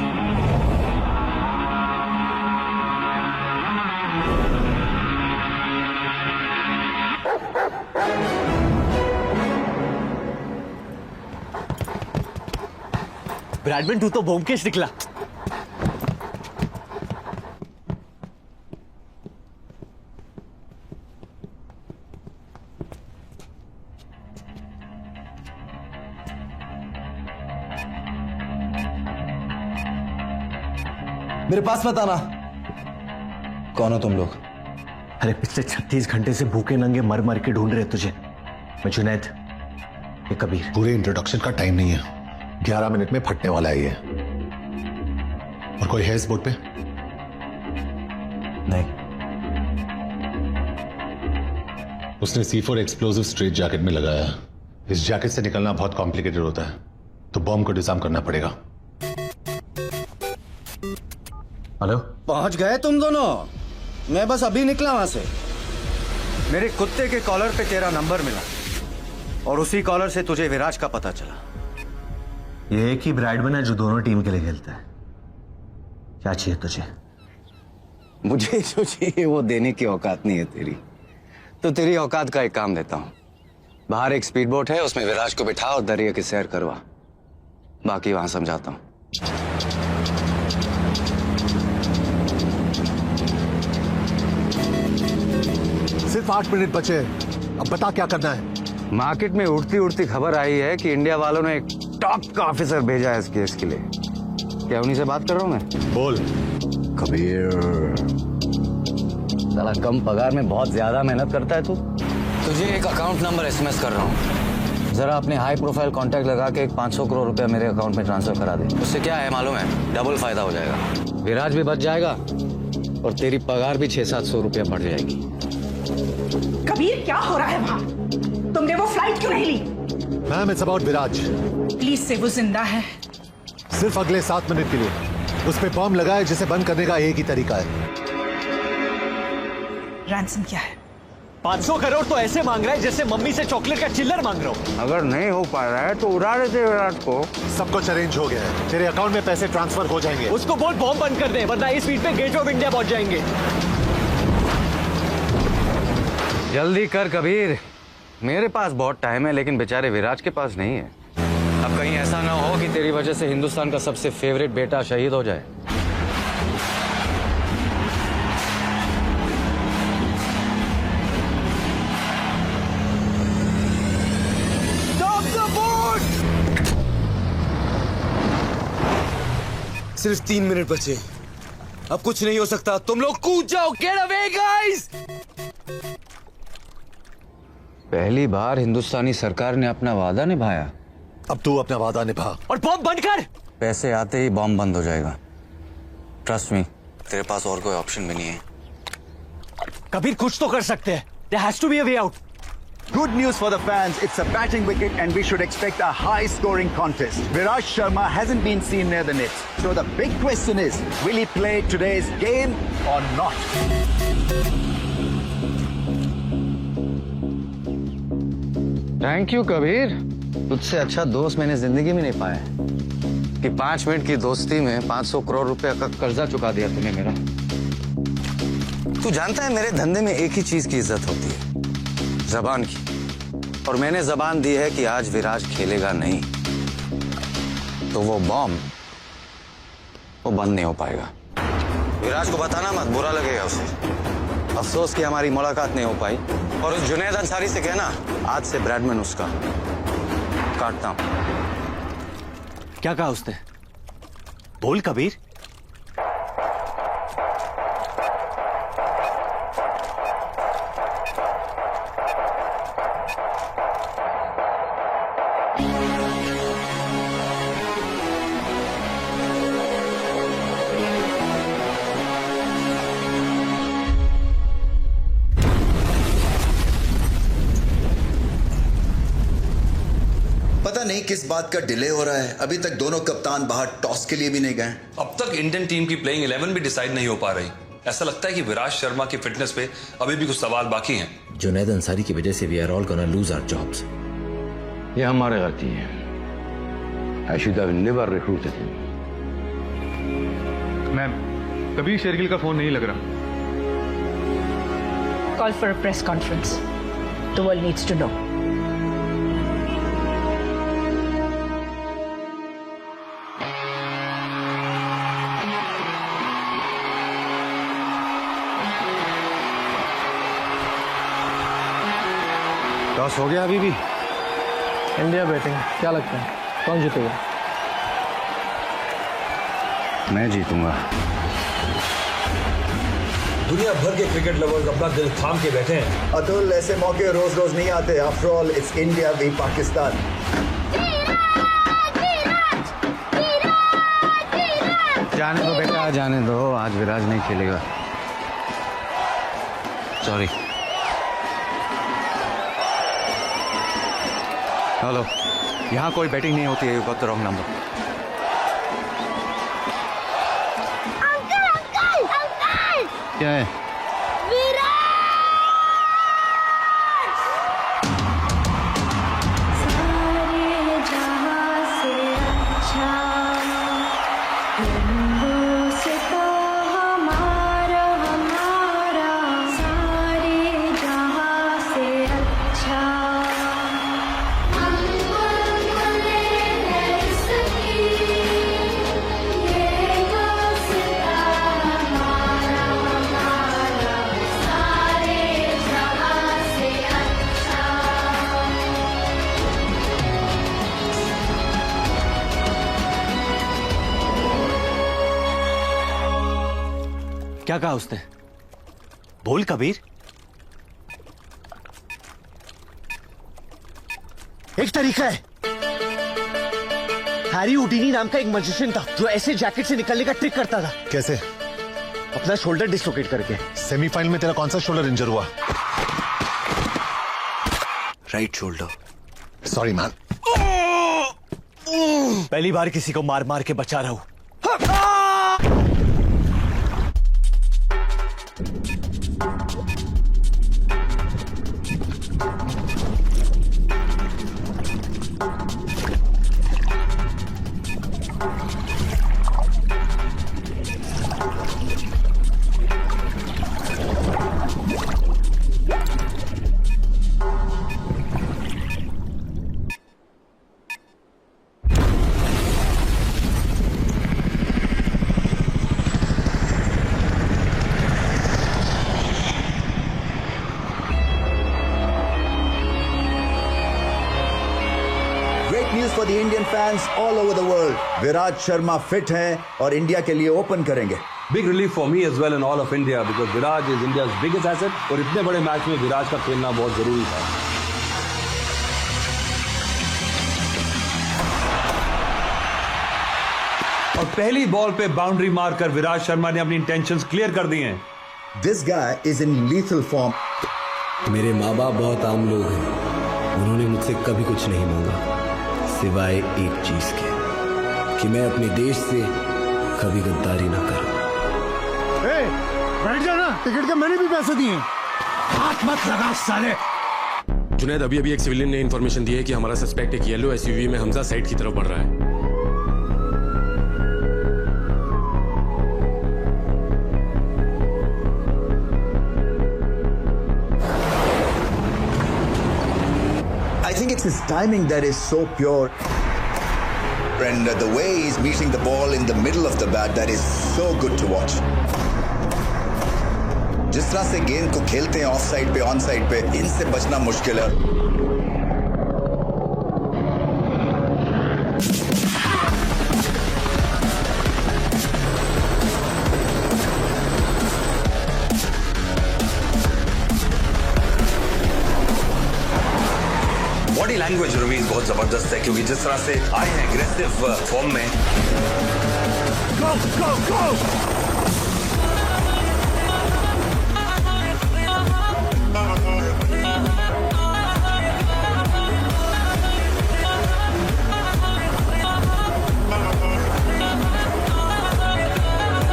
ब्रैडमैन, तू तो ब्योमकेश निकला। मेरे पास मत आना। कौन हो तुम लोग? अरे पिछले 36 घंटे से भूखे नंगे मर मर के ढूंढ रहे तुझे। मैं जुनैद, ये कबीर। पूरे इंट्रोडक्शन का टाइम नहीं है, 11 मिनट में फटने वाला है ये। और कोई है इस बोट पे? नहीं। उसने C4 एक्सप्लोसिव स्ट्रेट जैकेट में लगाया है। इस जैकेट से निकलना बहुत कॉम्प्लिकेटेड होता है, तो बॉम्ब को डिजाइन करना पड़ेगा। हेलो, पहुंच गए तुम दोनों? मैं बस अभी निकला वहां से। मेरे कुत्ते के कॉलर पे तेरा नंबर मिला और उसी कॉलर से तुझे विराज का पता चला। ये एक ही ब्रैडमैन है जो दोनों टीम के लिए खेलता है। क्या चाहिए तुझे? मुझे जो चाहिए वो देने की औकात नहीं है तेरी। तो तेरी औकात का एक काम देता हूं। बाहर एक स्पीड बोट है, उसमें विराज को बिठा और दरिया की सैर करवा। बाकी वहां समझाता हूं। सिर्फ 8 मिनट बचे, अब बता क्या करना है। मार्केट में उड़ती उड़ती खबर आई है कि इंडिया वालों ने एक टॉप का ऑफिसर भेजा है इस केस के लिए। क्या उन्हीं से बात कर रहा हूँ मैं? बोल। कबीर, साला कम पगार में बहुत ज्यादा मेहनत करता है तू। तुझे एक अकाउंट नंबर एसएमएस कर रहा हूँ, जरा अपने हाई प्रोफाइल कांटेक्ट लगा के 500 करोड़ रुपया मेरे अकाउंट में ट्रांसफर करा दे। उससे क्या है मालूम है? डबल फायदा हो जाएगा। विराज भी बच जाएगा और तेरी पगार भी 600-700 रुपया बढ़ जाएगी। कबीर, क्या हो रहा है वहाँ? तुमने वो फ्लाइट क्यों नहीं ली? Ma'am, it's about Viraj. Please say, वो जिंदा है। सिर्फ अगले 7 मिनट के लिए। उस पे बॉम्ब लगा है जिसे बंद करने का एक ही तरीका है। रैंसम क्या है? 500 करोड़ तो ऐसे मांग रहा है जैसे मम्मी से चॉकलेट का चिल्लर मांग रहा हूँ। अगर नहीं हो पा रहा है तो उड़ा देते विराट को। सब कुछ अरेंज हो गया है, तेरे अकाउंट में पैसे ट्रांसफर हो जाएंगे। उसको बोल बॉम्ब बंद कर दे, वरना इस स्पीड पे गेट ऑफ इंडिया पहुंच जाएंगे। जल्दी कर कबीर, मेरे पास बहुत टाइम है लेकिन बेचारे विराज के पास नहीं है। अब कहीं ऐसा ना हो कि तेरी वजह से हिंदुस्तान का सबसे फेवरेट बेटा शहीद हो जाए। सिर्फ 3 मिनट बचे, अब कुछ नहीं हो सकता। तुम लोग कूद जाओ। Get away guys. पहली बार हिंदुस्तानी सरकार ने अपना वादा निभाया। अब तू अपना वादा निभा और बॉम्ब बंद कर। पैसे आते ही बॉम्ब बंद हो जाएगा। ट्रस्ट मी, तेरे पास और कोई ऑप्शन भी नहीं है। कबीर, कुछ तो कर सकते हैं। There has to be a way out. Good news for the fans. It's a batting wicket and we should expect a high-scoring contest. Viraj Sharma hasn't been seen near the nets. So the big question is, will he play today's game or not? Thank you Kabir, तुझसे अच्छा दोस्त मैंने जिंदगी में नहीं पाया कि 5 minute की दोस्ती में 500 करोड़ रुपए का कर्जा चुका दिया तूने मेरा। तू जानता है मेरे धंधे में एक ही चीज की इज्जत होती है, जबान की। और मैंने जबान दी है कि आज विराज खेलेगा नहीं तो वो बॉम्ब वो बंद नहीं हो पाएगा। विराज को बताना मत, बुरा लगेगा उसे। अफसोस कि हमारी मुलाकात नहीं हो पाई। और उस जुनैद अंसारी से कहना आज से ब्रैडमैन उसका काटता हूं। क्या कहा उसने? बोल कबीर। पता नहीं किस बात का डिले हो रहा है। अभी तक दोनों कप्तान बाहर टॉस के लिए भी नहीं गए। अब तक इंडियन टीम की प्लेइंग 11 भी डिसाइड नहीं हो पा रही। ऐसा लगता है कि विराज शर्मा की फिटनेस पे अभी भी कुछ सवाल बाकी हैं। जुनैद अंसारी की वजह से we are all gonna lose our jobs. ये हमारी गलती है। I should have never recruited him. Ma'am, कभी शेरगिल का फोन नहीं लग रहा। Call for a press conference. The world needs to know. Toss हो गया अभी भी? इंडिया बैटिंग, क्या लगता है कौन जीतेगा? मैं जीतूंगा। दुनिया भर के क्रिकेट लवर्स अपना दिल थाम के बैठे हैं। अतुल, ऐसे मौके रोज रोज नहीं आते। After all it's India v Pakistan. जाने दो बेटा, जाने दो। आज विराज नहीं खेलेगा। सॉरी। हेलो, यहाँ कोई बैटिंग नहीं होती है। You got the wrong number. Uncle uncle uncle, क्या है? सारे जहां से अच्छा रंगों से तो हमारा हमारा, सारे जहां से अच्छा। क्या कहा उसने? बोल कबीर। एक तरीका है। हैरी हुडीनी नाम का एक मैजिशियन था जो ऐसे जैकेट से निकलने का ट्रिक करता था। कैसे? अपना शोल्डर डिसलोकेट करके। सेमीफाइनल में तेरा कौन सा शोल्डर इंजर हुआ? Right shoulder. Sorry man. पहली बार किसी को मार मार के बचा रहा हूं। For the Indian fans all over the world, Virat Sharma fit हैं और इंडिया के लिए ओपन करेंगे. Big relief for me as well and all of India because Viraj is India's biggest asset और इतने बड़े मैच में विराज का खेलना बहुत जरूरी था. और पहली बॉल पे बाउंड्री मारकर विराज शर्मा ने अपनी इंटेंशंस क्लियर कर दी हैं. This guy is in lethal form. मेरे माँ बाप बहुत आम लोग हैं. उन्होंने मुझसे कभी कुछ नहीं मांगा सिवाय एक चीज के कि मैं अपने देश से कभी गद्दारी ना करूं. बैठ जाना. टिकट के मैंने भी पैसे दिए. हाथ मत लगा साले. जुनैद, अभी एक सिविलियन ने इन्फॉर्मेशन दी है कि हमारा सस्पेक्ट एक येलो एसयूवी में हमजा साइड की तरफ बढ़ रहा है. I think it's his timing that is so pure. And the way he's meeting the ball in the middle of the bat, that is so good to watch. जिस तरह से गेंद को खेलते हैं ऑफ साइड पे ऑन साइड पे, इनसे बचना मुश्किल है. बॉडी लैंग्वेज रवीज बहुत जबरदस्त है क्योंकि जिस तरह से आए हैं एग्रेसिव फॉर्म में. Go, go, go!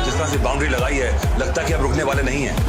जिस तरह से बाउंड्री लगाई है, लगता है कि अब रुकने वाले नहीं हैं.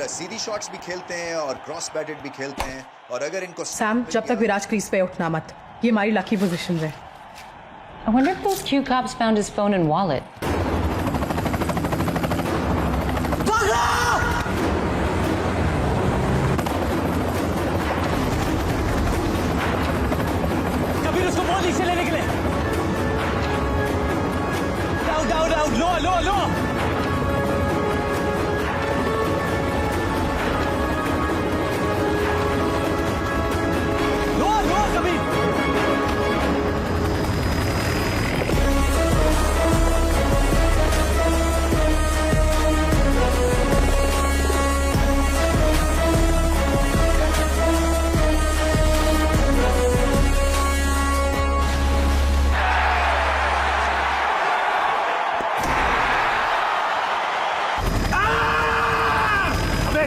सीधी शॉट्स भी खेलते हैं और क्रॉस बैटेड भी खेलते हैं. और अगर इनको सैम, जब तक विराज क्रीज पे उठना मत. ये हमारी लकी पोजीशन है. I wonder if those Q cops found his phone and wallet. Kabir उसको बॉल नीचे लेने के लिए. Down down down. Low low low.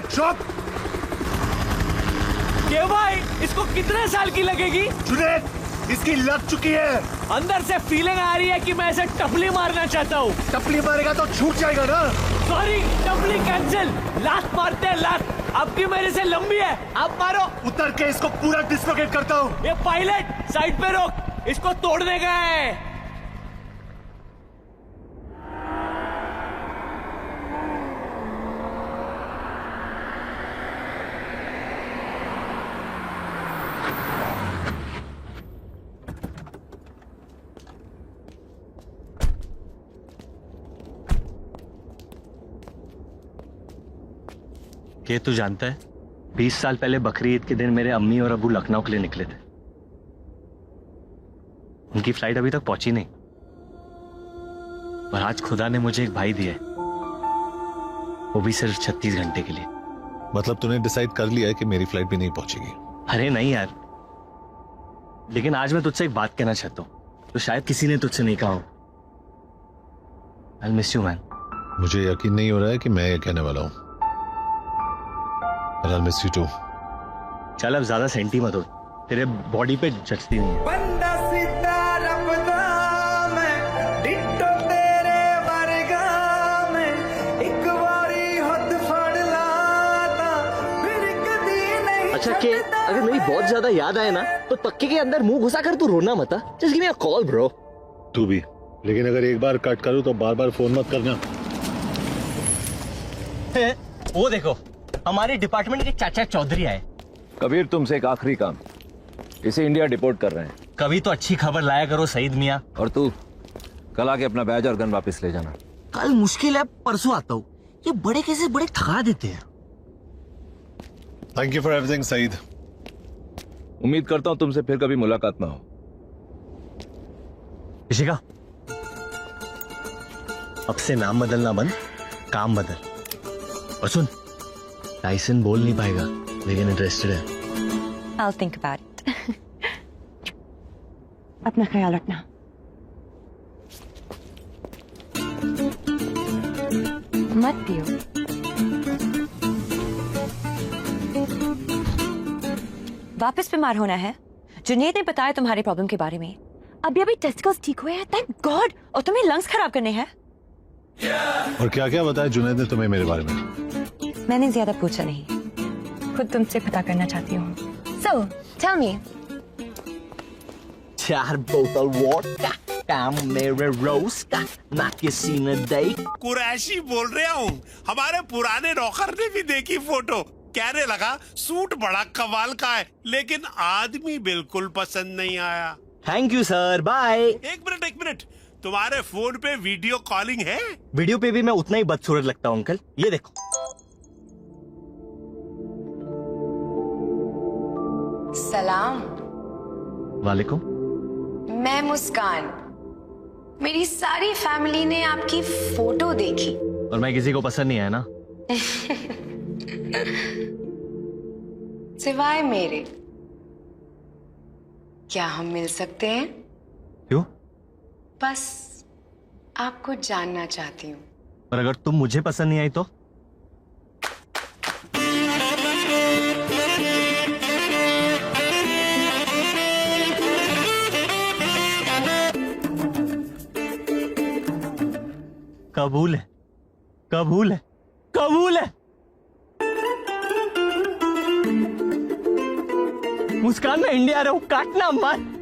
चुप। के भाई इसको कितने साल की लगेगी? जुनैद, इसकी लग चुकी है। अंदर से फीलिंग आ रही है कि मैं इसे टपली मारना चाहता हूँ। टपली मारेगा तो छूट जाएगा ना। सॉरी, टपली कैंसिल। लात मारते हैं लात। आपकी मेरे से लंबी है, आप मारो। उतर के इसको पूरा डिस्लोकेट करता हूँ। ये पायलट साइड पे रोक, इसको तोड़ने का है। ये तू जानता है 20 साल पहले बकरी ईद के दिन मेरे अम्मी और अब्बू लखनऊ के लिए निकले थे। उनकी फ्लाइट अभी तक पहुंची नहीं, और आज खुदा ने मुझे एक भाई दिया है, वो भी सिर्फ 36 घंटे के लिए। मतलब तूने डिसाइड कर लिया है कि मेरी फ्लाइट भी नहीं पहुंचेगी? अरे नहीं यार, लेकिन आज मैं तुझसे एक बात कहना चाहता हूं तो शायद किसी ने तुझसे नहीं कहा हो। I'll miss you, man. मुझे यकीन नहीं हो रहा है कि मैं ये कहने वाला हूं। I'll miss you too. चल अब ज्यादा सेंटी मत हो, तेरे बॉडी पे जचती नहीं है। अच्छा के अगर मेरी बहुत ज्यादा याद आए ना तो तक्के के अंदर मुंह घुसा कर तू रोना मत। Just give me a call bro. तू भी, लेकिन अगर एक बार कट करूं तो बार बार फोन मत करना। वो देखो हमारे डिपार्टमेंट के चाचा चौधरी आए। कबीर तुमसे एक आखिरी काम, इसे इंडिया डिपोर्ट कर रहे हैं। कभी तो अच्छी खबर लाया करो सईद मियाँ। और तू कल आके अपना बैज और गन वापस ले जाना। कल मुश्किल है, परसों आता हूँ। ये बड़े कैसे बड़े थका देते हैं। Thank you for everything Saeed. उम्मीद करता हूँ तुमसे फिर कभी मुलाकात ना हो। इशिका, अब से नाम बदलना बंद, काम बदल। और सुन, टाइसन बोल नहीं पाएगा लेकिन इंटरेस्टेड है। I'll think about it. अपना ख्याल रखना। मत पियो। वापस बीमार होना है? जुनैद ने बताया तुम्हारे प्रॉब्लम के बारे में। अभी टेस्टिकल्स ठीक हुए हैं, थैंक गॉड। और तुम्हें लंग्स खराब करने हैं। और क्या क्या बताया जुनैद ने तुम्हें मेरे बारे में? मैंने ज्यादा पूछा नहीं, खुद तुमसे पता करना चाहती हूँ। So, tell me. 4 बोतल वोडका, काम मेरे रोज का, ना किसी ने देख। कुरैशी बोल रहा हूँ। हमारे पुराने नौकर ने भी देखी फोटो, कहने लगा सूट बड़ा कमाल का है, लेकिन आदमी बिल्कुल पसंद नहीं आया। Thank you sir, bye. एक मिनट, तुम्हारे फोन पे वीडियो कॉलिंग है? वीडियो पे भी मैं उतना ही बदसूरत लगता हूँ अंकल। ये देखो। सलाम। वालेकुम। मैं मुस्कान। मेरी सारी फैमिली ने आपकी फोटो देखी। और मैं किसी को पसंद नहीं आया ना? सिवाय मेरे। क्या हम मिल सकते हैं? क्यों? बस आपको जानना चाहती हूँ। और अगर तुम मुझे पसंद नहीं आई तो? कबूल है, कबूल है, कबूल है। मुस्कान, मैं इंडिया आ रहा हूँ, काटना मत।